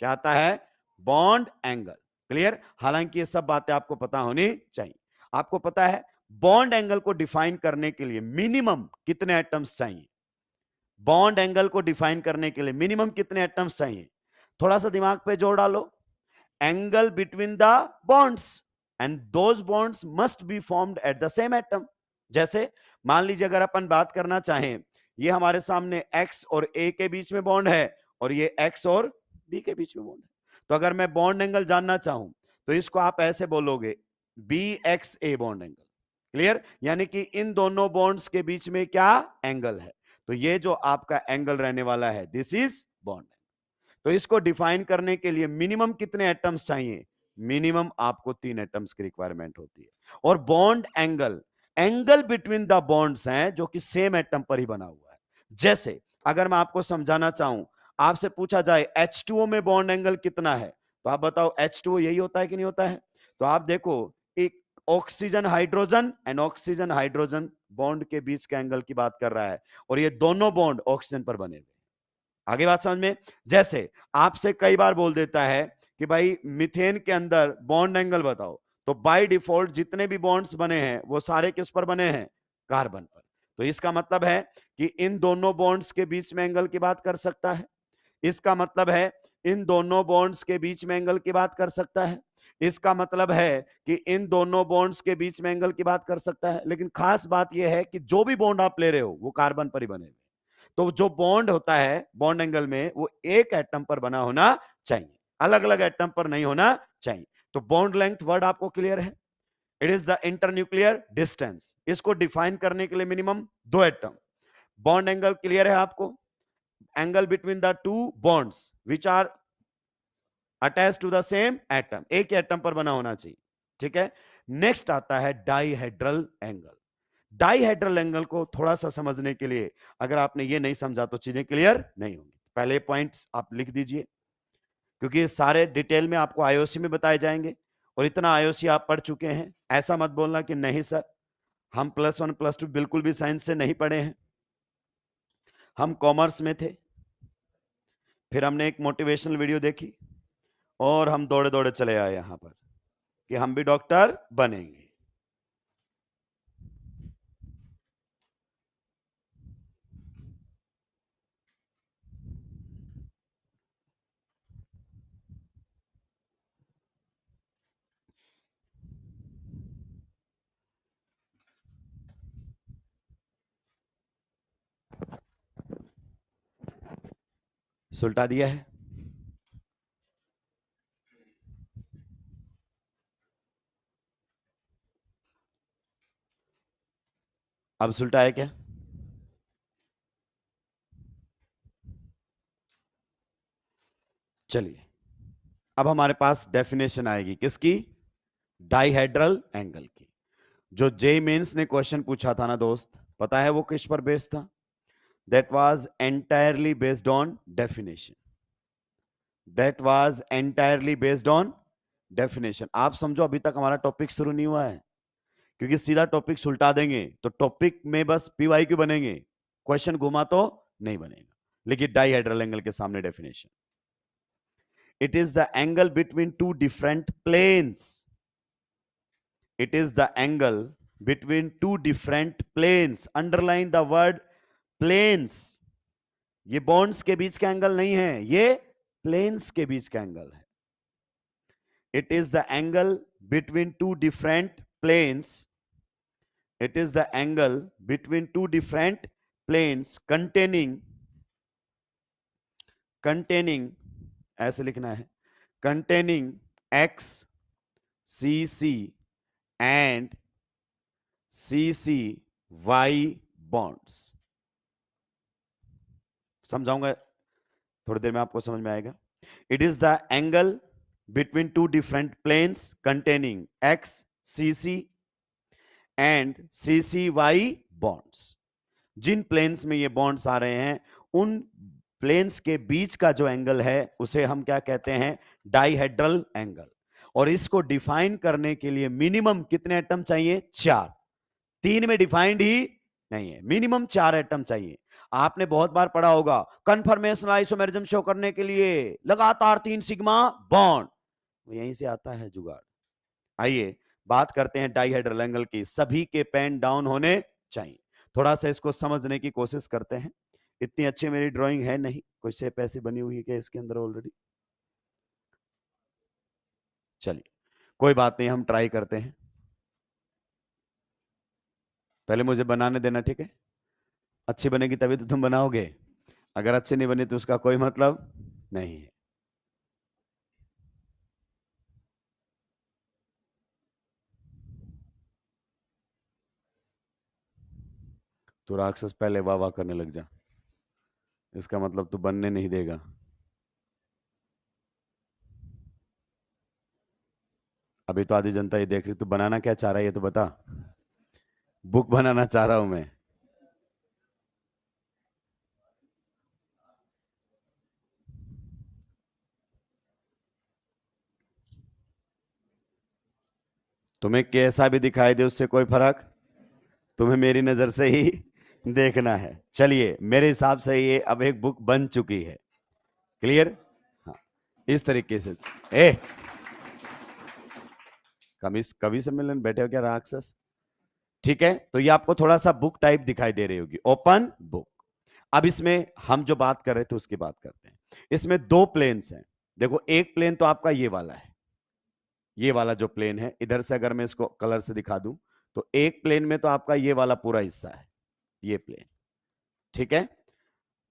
क्या आता है? Bond angle. क्लियर? हालांकि ये सब बातें आपको पता होनी चाहिए। आपको पता है बॉन्ड एंगल को डिफाइन करने के लिए मिनिमम कितने एटम्स चाहिए? बॉन्ड एंगल को डिफाइन करने के लिए मिनिमम कितने एटम्स चाहिए? थोड़ा सा दिमाग पे जोर डालो। Angle between the bonds. And those bonds must be formed at the same atom. जैसे मान लीजिए अगर अपन बात करना चाहें, ये हमारे सामने एक्स और ए के बीच में बॉन्ड है और ये एक्स और बी के बीच में बॉन्ड है, तो अगर मैं बॉन्ड एंगल जानना चाहूं तो इसको आप ऐसे बोलोगे, B x a bond angle. Clear? यानी कि इन दोनों बॉन्ड्स के बीच में क्या एंगल है, तो ये जो आपका एंगल रहने वाला है, दिस इज बॉन्ड। तो इसको डिफाइन करने के लिए मिनिमम कितने एटम्स चाहिए? मिनिमम आपको 3 एटम्स की रिक्वायरमेंट होती है। और bond angle, angle between the bonds हैं जो कि सेम एटम पर ही बना हुआ है। जैसे अगर मैं आपको समझाना चाहूं, आपसे पूछा जाए H2O में बॉन्ड एंगल कितना है, तो आप बताओ H2O यही होता है कि नहीं होता है? तो आप देखो, एक oxygen hydrogen and oxygen hydrogen bond के बीच के एंगल की बात कर रहा है, और ये दोनों बॉन्ड ऑक्सीजन पर बने हुए। आगे बात समझ में? जैसे आपसे कई बार बोल देता है कि भाई मीथेन के अंदर बॉन्ड एंगल बताओ, तो बाय डिफॉल्ट जितने भी बॉन्ड्स बने हैं वो सारे किस पर बने हैं? कार्बन पर। तो इसका मतलब है कि इन दोनों बॉन्ड्स के बीच में एंगल की बात कर सकता है। इसका मतलब है इन दोनों बॉन्ड्स के बीच में एंगल की बात कर सकता है। इसका मतलब है कि इन दोनों बॉन्ड्स के बीच में एंगल की बात कर सकता है। लेकिन खास बात यह है कि जो भी बॉन्ड आप ले रहे हो वो कार्बन पर ही बने। तो जो बॉन्ड होता है बॉन्ड एंगल में, वो एक एटम पर बना होना चाहिए, अलग अलग एटम पर नहीं होना चाहिए। तो बॉन्ड लेंथ वर्ड आपको क्लियर है? It is the internuclear distance. इसको डिफाइन करने के लिए minimum 2 atom. Bond angle clear है आपको? Angle between the two bonds which are attach to the same atom, एक ही एटम पर बना होना चाहिए। ठीक है? नेक्स्ट आता है डाइहेड्रल एंगल। डाइहेड्रल एंगल को थोड़ा सा समझने के लिए, अगर आपने ये नहीं समझा तो चीजें क्लियर नहीं होंगी। पहले पॉइंट्स आप लिख दीजिए, क्योंकि सारे डिटेल में आपको आईओसी में बताए जाएंगे, और इतना आईओसी आप पढ़ चुके हैं। ऐसा मत बोलना कि नहीं सर, हम +1 +2 बिल्कुल भी साइंस से नहीं पढ़े हैं, हम कॉमर्स में थे। फिर हमने एक मोटिवेशनल वीडियो देखी और हम दौड़े दौड़े चले आए यहां पर कि हम भी डॉक्टर बनेंगे। सुलटा दिया है। अब सुलटा है क्या? चलिए, अब हमारे पास डेफिनेशन आएगी किसकी? डाइहेड्रल एंगल की। जो जे मेंस ने क्वेश्चन पूछा था ना दोस्त, पता है वो किस पर बेस्ड था? That was entirely based on definition. That was entirely based on definition. आप समझो अभी तक हमारा टॉपिक शुरू नहीं हुआ है, क्योंकि सीधा टॉपिक सुलटा देंगे तो टॉपिक में बस पीवाईक्यू बनेंगे, क्वेश्चन घुमा तो नहीं बनेगा। लेकिन डाइहेड्रल एंगल के सामने definition, it is the angle between two different planes. It is the angle between two different planes. Underline the word planes. ये bonds के बीच का एंगल नहीं है, ये planes के बीच का एंगल है। It is the angle between two different planes. It is the angle between two different planes containing ऐसे लिखना है, containing x, cc and CCY bonds। समझाऊंगा थोड़ी देर में, आपको समझ में आएगा। It is the angle between two different planes containing X CC and CCY bonds. जिन प्लेन्स में ये बॉन्ड्स आ रहे हैं, उन प्लेन्स के बीच का जो एंगल है उसे हम क्या कहते हैं? Dihedral angle. और इसको डिफाइन करने के लिए मिनिमम कितने एटम चाहिए? 4। 3 में डिफाइंड ही नहीं है, मिनिमम 4 एटम चाहिए। आपने बहुत बार पढ़ा होगा, कन्फर्मेशनल आइसोमेरिज्म शो करने के लिए लगातार 3 सिग्मा बॉन्ड, यहीं से आता है जुगाड़। आइए बात करते हैं डाइहेड्रल एंगल की। सभी के पेन डाउन होने चाहिए। थोड़ा सा इसको समझने की कोशिश करते हैं। इतनी अच्छी मेरी ड्राइंग है नहीं, कोई शेप ऐसी बनी हुई है क्या इसके अंदर ऑलरेडी? चलिए, कोई बात नहीं, हम ट्राई करते हैं। पहले मुझे बनाने देना, ठीक है? अच्छी बनेगी तभी तो तुम बनाओगे, अगर अच्छी नहीं बनी तो उसका कोई मतलब नहीं है। तू राक्षस पहले वाह वाह करने लग जा, इसका मतलब तू बनने नहीं देगा। अभी तो आधी जनता ये देख रही, तू बनाना क्या चाह रहा है ये तो बता। बुक बनाना चाह रहा हूं मैं। तुम्हें कैसा भी दिखाई दे उससे कोई फर्क, तुम्हें मेरी नजर से ही देखना है। चलिए, मेरे हिसाब से ये अब एक बुक बन चुकी है। क्लियर? हाँ, इस तरीके से। ए, कभी कभी सम्मेलन बैठे हो क्या राक्षस? ठीक है, तो ये आपको थोड़ा सा बुक टाइप दिखाई दे रही होगी, ओपन बुक। अब इसमें हम जो बात कर रहे थे उसकी बात करते हैं। इसमें दो प्लेन्स हैं। देखो, एक प्लेन तो आपका ये वाला है, ये वाला जो प्लेन है, इधर से अगर मैं इसको कलर से दिखा दूं तो एक प्लेन में तो आपका ये वाला पूरा हिस्सा है, ये प्लेन। ठीक है,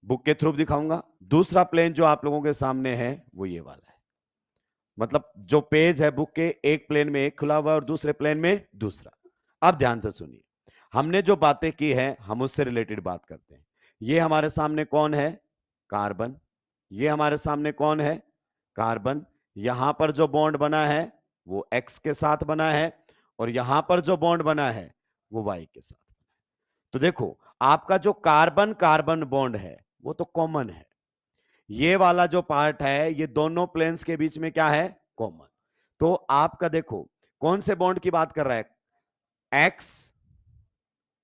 बुक के थ्रू दिखाऊंगा। दूसरा प्लेन जो आप लोगों के सामने है वो ये वाला है, मतलब जो पेज है बुक के, एक प्लेन में एक खुला हुआ है और दूसरे प्लेन में दूसरा। अब ध्यान से सुनिए, हमने जो बातें की है हम उससे रिलेटेड बात करते हैं। ये हमारे सामने कौन है? कार्बन। ये हमारे सामने कौन है? कार्बन। यहां पर जो बॉन्ड बना है वो एक्स के साथ बना है, और यहां पर जो बॉन्ड बना है वो वाई के साथ। तो देखो, आपका जो कार्बन कार्बन बॉन्ड है वो तो कॉमन है। ये वाला जो पार्ट है ये दोनों प्लेन्स के बीच में क्या है? कॉमन। तो आपका देखो, कौन से बॉन्ड की बात कर रहा है? एक्स,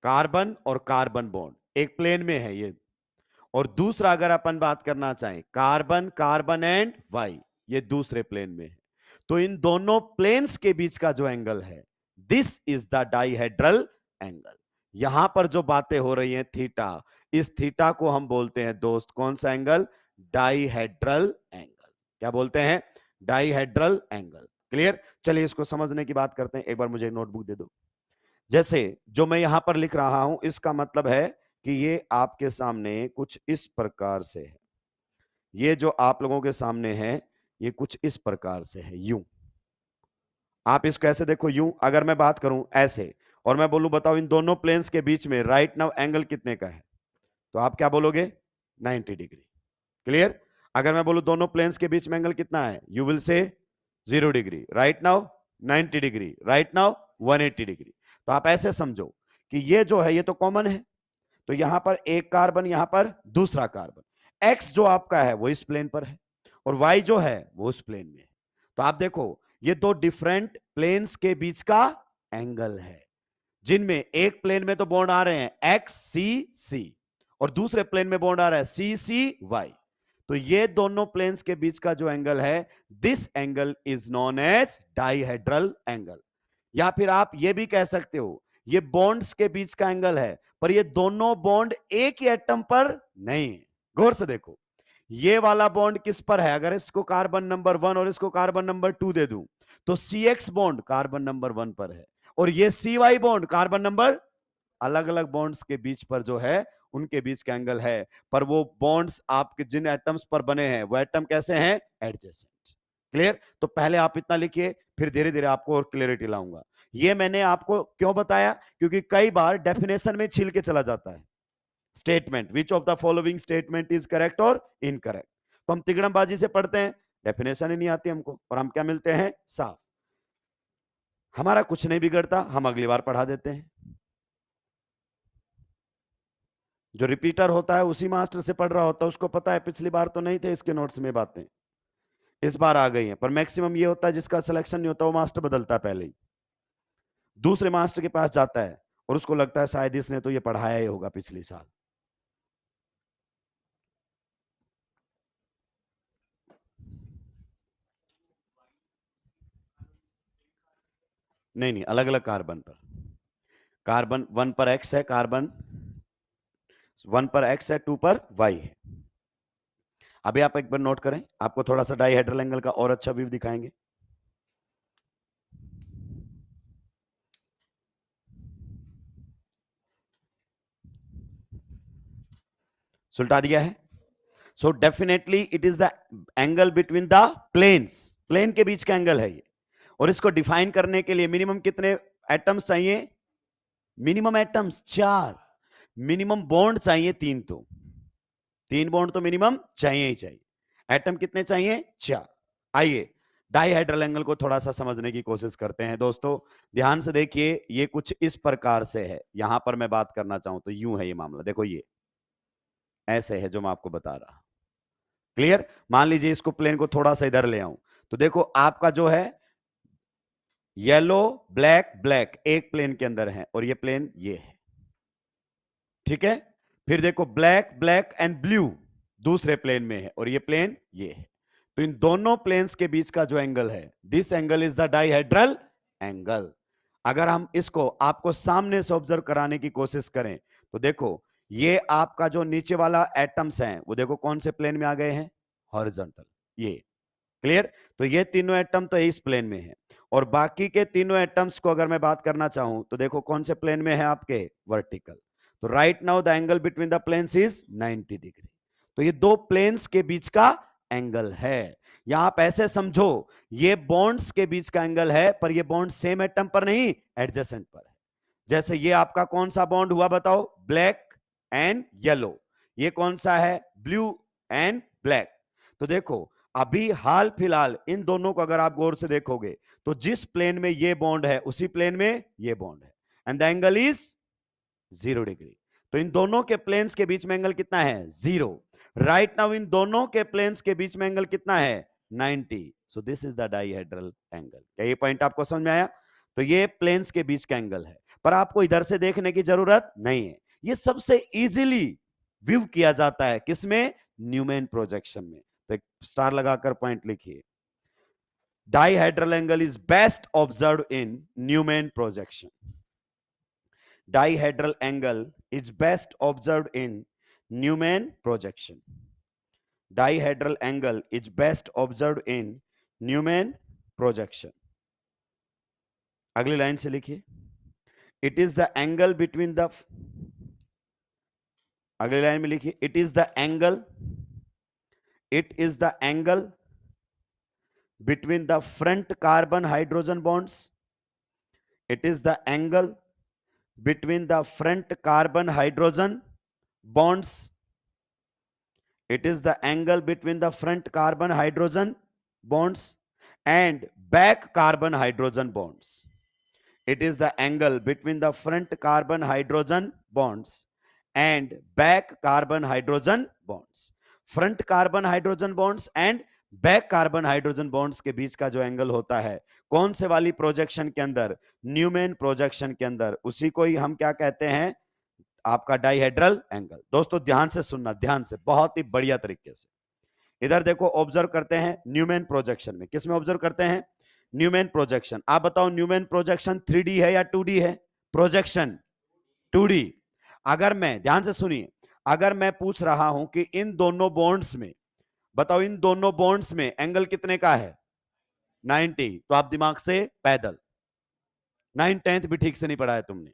कार्बन और कार्बन बॉन्ड एक प्लेन में है ये। और दूसरा अगर अपन बात करना चाहें, कार्बन कार्बन एंड वाई, ये दूसरे प्लेन में है। तो इन दोनों प्लेन्स के बीच का जो एंगल है, this is the dihedral angle. यहां पर जो बातें हो रही हैं थीटा, इस थीटा को हम बोलते हैं दोस्त कौन सा एंगल? Dihedral angle. क्या बोलते हैं? Dihedral angle. क्लियर? चलिए इसको समझने की बात करते हैं। एक बार मुझे नोटबुक दे दो। जैसे जो मैं यहां पर लिख रहा हूं इसका मतलब है कि ये आपके सामने कुछ इस प्रकार से है। ये जो आप लोगों के सामने है ये कुछ इस प्रकार से है, यूं। आप इसको ऐसे देखो, यूं। अगर मैं बात करूं ऐसे और मैं बोलूं बताओ इन दोनों प्लेन्स के बीच में राइट नाउ एंगल कितने का है, तो आप क्या बोलोगे? 90 डिग्री। क्लियर? अगर मैं बोलूं दोनों प्लेन्स के बीच में एंगल कितना है, you will say 0 degree. Right now 90 degree. Right now 180 degree. तो आप ऐसे समझो कि ये जो है ये तो कॉमन है, तो यहां पर एक कार्बन, यहां पर दूसरा कार्बन। एक्स जो आपका है वो इस प्लेन पर है और वाई जो है वो उस प्लेन में है। तो आप देखो, ये दो डिफरेंट प्लेन्स के बीच का एंगल है, जिनमें एक प्लेन में तो बॉन्ड आ रहे हैं एक्स सी सी और दूसरे प्लेन में बॉन्ड आ रहा है सी सी वाई। तो ये दोनों प्लेन्स के बीच का जो एंगल है, this angle is known as dihedral angle. या फिर आप ये भी कह सकते हो ये बॉन्ड्स के बीच का एंगल है, पर ये दोनों बॉन्ड एक ही एटम पर नहीं है। गौर से देखो, ये वाला बॉन्ड किस पर है? अगर इसको कार्बन नंबर 1 और इसको कार्बन नंबर 2 दे दूं तो सी एक्स बॉन्ड कार्बन नंबर 1 पर है, और ये सी वाई बॉन्ड कार्बन नंबर, अलग अलग बॉन्ड्स के बीच पर जो है उनके बीच का एंगल है। पर वो बॉन्ड्स आपके जिन एटम्स पर बने हैं वो एटम कैसे हैं? एडजेसेंट। क्लियर? तो पहले आप इतना लिखिए, फिर धीरे धीरे आपको और क्लियरिटी लाऊंगा। ये मैंने आपको क्यों बताया? क्योंकि कई बार डेफिनेशन में छील के चला जाता है statement, which of the following statement is correct और इनकरेक्ट। तो हम तिगड़मबाजी से पढ़ते हैं, डेफिनेशन ही नहीं आती हमको, और हम क्या मिलते हैं? साफ। हमारा कुछ नहीं बिगड़ता, हम अगली बार पढ़ा देते हैं। जो रिपीटर होता है उसी मास्टर से पढ़ रहा होता है, उसको पता है पिछली बार तो नहीं थे इसके नोट्स में बातें, इस बार आ गई हैं। पर मैक्सिमम ये होता है जिसका सिलेक्शन नहीं होता वो मास्टर बदलता है पहले ही, दूसरे मास्टर के पास जाता है और उसको लगता है शायद इसने तो ये पढ़ाया ही होगा पिछले साल। नहीं नहीं, अलग अलग कार्बन पर। कार्बन 1 पर एक्स है, कार्बन 1 पर एक्स है, 2 पर वाई है। अभी आप एक बार नोट करें, आपको थोड़ा सा डाइहेड्रल एंगल का और अच्छा व्यू दिखाएंगे। सुलटा दिया है। So definitely it is the angle between the planes, plane के बीच का एंगल है ये। और इसको डिफाइन करने के लिए मिनिमम कितने एटम्स चाहिए? मिनिमम एटम्स 4, मिनिमम बॉन्ड चाहिए 3, तो 3 बॉन्ड तो मिनिमम चाहिए ही चाहिए। एटम कितने चाहिए? 4। आइए डाइहेड्रल एंगल को थोड़ा सा समझने की कोशिश करते हैं दोस्तों। ध्यान से देखिए, ये कुछ इस प्रकार से है। यहां पर मैं बात करना चाहूं तो यूं है ये मामला, देखो ये ऐसे है जो मैं आपको बता रहा। क्लियर? मान लीजिए इसको प्लेन को थोड़ा सा इधर ले आऊं, तो देखो आपका जो है येलो ब्लैक ब्लैक एक प्लेन के अंदर है और ये प्लेन ये है, ठीक है। फिर देखो ब्लैक ब्लैक एंड ब्लू दूसरे प्लेन में है और ये प्लेन ये है। तो इन दोनों प्लेन्स के बीच का जो एंगल है, this angle is the dihedral angle. अगर हम इसको आपको सामने से ऑब्जर्व कराने की कोशिश करें तो देखो ये आपका जो नीचे वाला एटम्स हैं वो देखो कौन से प्लेन में आ गए हैं? हॉरिजॉन्टल, ये। क्लियर? तो ये तीनों एटम तो इस प्लेन में है और बाकी के तीनों एटम्स को अगर मैं बात करना चाहूं तो देखो कौन से प्लेन में है? आपके वर्टिकल। तो right now the angle between the planes is 90 degree. तो ये दो प्लेन्स के बीच का एंगल है। यहां आप ऐसे समझो, ये बॉन्ड्स के बीच का एंगल है, पर ये बॉन्ड सेम एटम पर नहीं, एडजेसेंट पर है। जैसे ये आपका कौन सा बॉन्ड हुआ बताओ? Black and yellow. ये कौन सा है? Blue and black. तो देखो अभी हाल फिलहाल इन दोनों को अगर आप गौर से देखोगे तो जिस प्लेन में ये बॉन्ड है उसी प्लेन में ये बॉन्ड है, and the angle is 0 degree. तो इन दोनों के प्लेन्स के बीच में एंगल कितना है? 0। राइट नाउ इन दोनों के प्लेन्स के बीच में एंगल कितना है? 90। सो this is the dihedral angle. क्या ये पॉइंट आपको समझ में आया? तो ये प्लेन्स के बीच का एंगल है, पर आपको इधर से देखने की जरूरत नहीं है। ये सबसे इजीली व्यू किया जाता है किसमें? न्यूमैन प्रोजेक्शन में। तो एक स्टार लगाकर पॉइंट लिखिए, dihedral angle is best observe in Newman projection. Dihedral angle is best observed in Newman projection. Dihedral angle is best observed in Newman projection. अगली लाइन से लिखिए, it is the angle between the, अगली line में लिखिए, it is the angle between the front carbon hydrogen bonds. It is the angle between the front carbon hydrogen bonds. It is the angle between the front carbon hydrogen bonds and back carbon hydrogen bonds. It is the angle between the front carbon hydrogen bonds and back carbon hydrogen bonds. Front carbon hydrogen bonds and back carbon hydrogen bonds के बीच का जो angle होता है कौन से वाली projection के अंदर? न्यूमैन प्रोजेक्शन के अंदर। उसी को ही हम क्या कहते हैं? आपका डाइहेड्रल एंगल। दोस्तों ध्यान से सुनना, ध्यान से, बहुत ही बढ़िया तरीके से। इधर देखो ऑब्जर्व करते हैं न्यूमैन प्रोजेक्शन में। किस में ऑब्जर्व करते हैं? Newman projection. आप बताओ न्यूमैन प्रोजेक्शन 3D है या 2D है? Projection 2D। अगर मैं, ध्यान से सुनिए, अगर मैं पूछ रहा हूं कि इन दोनों बॉन्ड्स में बताओ, इन दोनों बॉन्ड्स में एंगल कितने का है? 90। तो आप दिमाग से पैदल, 9 10th भी ठीक से नहीं पढ़ा है तुमने,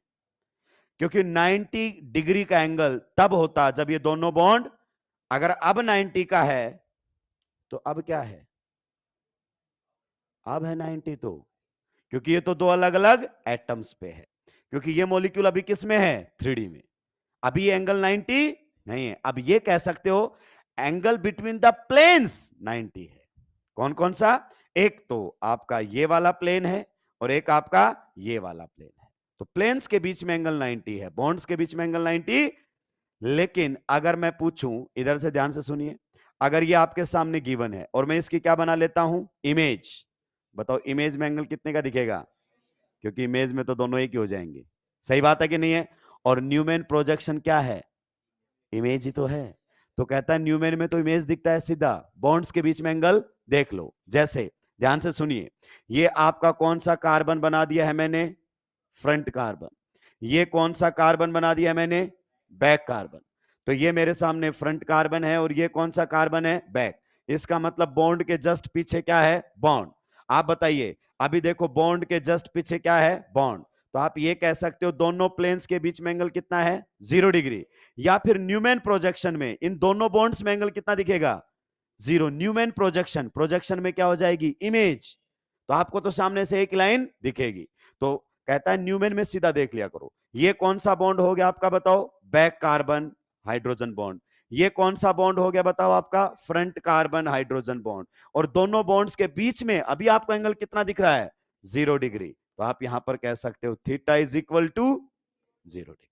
क्योंकि 90 डिग्री का एंगल तब होता जब ये दोनों बॉन्ड, अगर अब 90 का है तो अब क्या है? अब है 90, तो क्योंकि ये तो दो अलग अलग एटम्स पे है, क्योंकि ये मॉलिक्यूल अभी किस में है? 3D में। अभी ये एंगल 90 नहीं है। अब ये कह सकते हो एंगल बिटवीन द प्लेन्स 90 है। कौन कौन सा? एक तो आपका ये वाला प्लेन है और एक आपका ये वाला प्लेन है। तो प्लेन्स के बीच में एंगल 90 है, बॉन्ड्स के बीच में एंगल 90। लेकिन अगर मैं पूछूं, इधर से ध्यान से सुनिए, अगर ये आपके सामने गिवन है और मैं इसकी क्या बना लेता हूं? इमेज। बताओ इमेज में एंगल कितने का दिखेगा? क्योंकि इमेज में तो दोनों एक ही हो जाएंगे। सही बात है कि नहीं है? और न्यूमैन प्रोजेक्शन क्या है? इमेज ही तो है। तो कहता है न्यूमैन में तो इमेज दिखता है सीधा, बॉन्ड्स के बीच में एंगल देख लो। जैसे ध्यान से सुनिए, ये आपका कौन सा कार्बन बना दिया है मैंने? Front carbon. ये कौन सा कार्बन बना दिया मैंने? Back carbon. तो ये मेरे सामने फ्रंट कार्बन है और ये कौन सा कार्बन है? बैक। इसका मतलब बॉन्ड के जस्ट पीछे क्या है? बॉन्ड। आप बताइए, अभी देखो बॉन्ड के जस्ट पीछे क्या है? बॉन्ड। तो आप ये कह सकते हो दोनों प्लेन्स के बीच में एंगल कितना है 0 डिग्री। या फिर न्यूमैन प्रोजेक्शन में इन दोनों बॉन्ड्स में एंगल कितना दिखेगा 0। न्यूमैन प्रोजेक्शन, प्रोजेक्शन में क्या हो जाएगी इमेज, तो आपको तो सामने से एक लाइन दिखेगी। तो कहता है न्यूमैन में सीधा देख लिया करो। ये कौन सा बॉन्ड हो गया आपका बताओ, बैक कार्बन हाइड्रोजन बॉन्ड। ये कौन सा बॉन्ड हो गया बताओ आपका, फ्रंट कार्बन हाइड्रोजन बॉन्ड। और दोनों बॉन्ड्स के बीच में अभी आपको एंगल कितना दिख रहा है 0 डिग्री। तो आप यहां पर कह सकते हो theta is equal to 0 degree.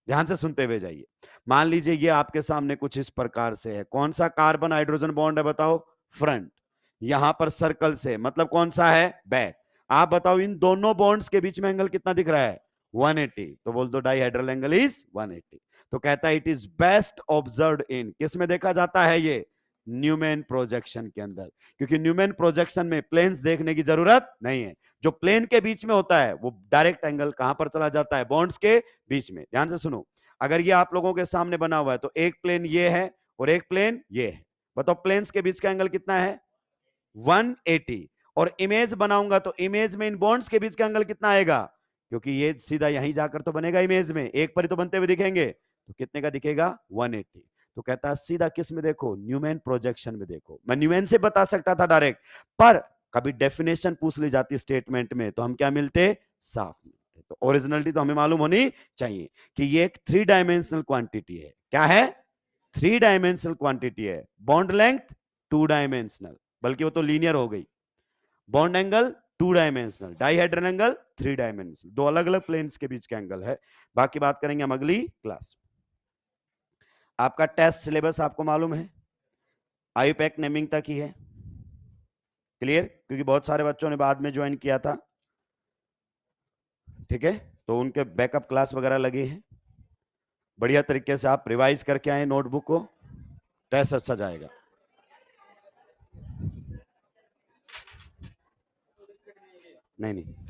ध्यान से सुनते हुए जाइए। मान लीजिए ये आपके सामने कुछ इस प्रकार से है, कौन सा कार्बन हाइड्रोजन बॉन्ड है बताओ, फ्रंट। यहां पर सर्कल से मतलब कौन सा है बैक। आप बताओ इन दोनों बॉन्ड्स के बीच में एंगल कितना दिख रहा है 180। तो बोल दो डाइहेड्रल एंगल इज 180। तो कहता है it is best observed in, किस में देखा जाता है ये, न्यूमैन प्रोजेक्शन के अंदर। क्योंकि न्यूमैन प्रोजेक्शन में प्लेन्स देखने की जरूरत नहीं है, जो प्लेन के बीच में होता है वो डायरेक्ट एंगल कहां पर चला जाता है, बॉन्ड्स के बीच में। ध्यान से सुनो, अगर ये आप लोगों के सामने बना हुआ है तो एक प्लेन ये है और एक प्लेन ये है, बताओ प्लेन्स के बीच का एंगल कितना है 180। और इमेज बनाऊंगा तो इमेज में इन बॉन्ड्स के बीच का एंगल कितना आएगा, क्योंकि ये सीधा यहीं जाकर तो बनेगा इमेज में, एक पर ही तो बनते हुए दिखेंगे, तो कितने का दिखेगा 180। तो कहता है सीधा किस में देखो, न्यूमैन प्रोजेक्शन में देखो। मैं न्यूमैन से बता सकता था डायरेक्ट, पर कभी डेफिनेशन पूछ ली जाती स्टेटमेंट में तो हम क्या मिलते, साफ मिलते। तो ओरिजिनलिटी तो हमें मालूम होनी चाहिए कि ये एक 3 डायमेंशनल क्वांटिटी है। क्या है 3 डायमेंशनल क्वांटिटी है। बॉन्ड लेंथ 2 डायमेंशनल, बल्कि वो तो लीनियर हो गई। Bond angle 2 dimensional, dihedral angle 3 dimensional, दो अलग अलग प्लेन्स के बीच का एंगल है। बाकी बात करेंगे हम अगली क्लास। आपका टेस्ट सिलेबस आपको मालूम है, आईयूपैक नेमिंग तक ही है, क्लियर, क्योंकि बहुत सारे बच्चों ने बाद में ज्वाइन किया था, ठीक है, तो उनके बैकअप क्लास वगैरह लगे हैं। बढ़िया तरीके से आप रिवाइज करके आए नोटबुक को, टेस्ट अच्छा जाएगा। नहीं नहीं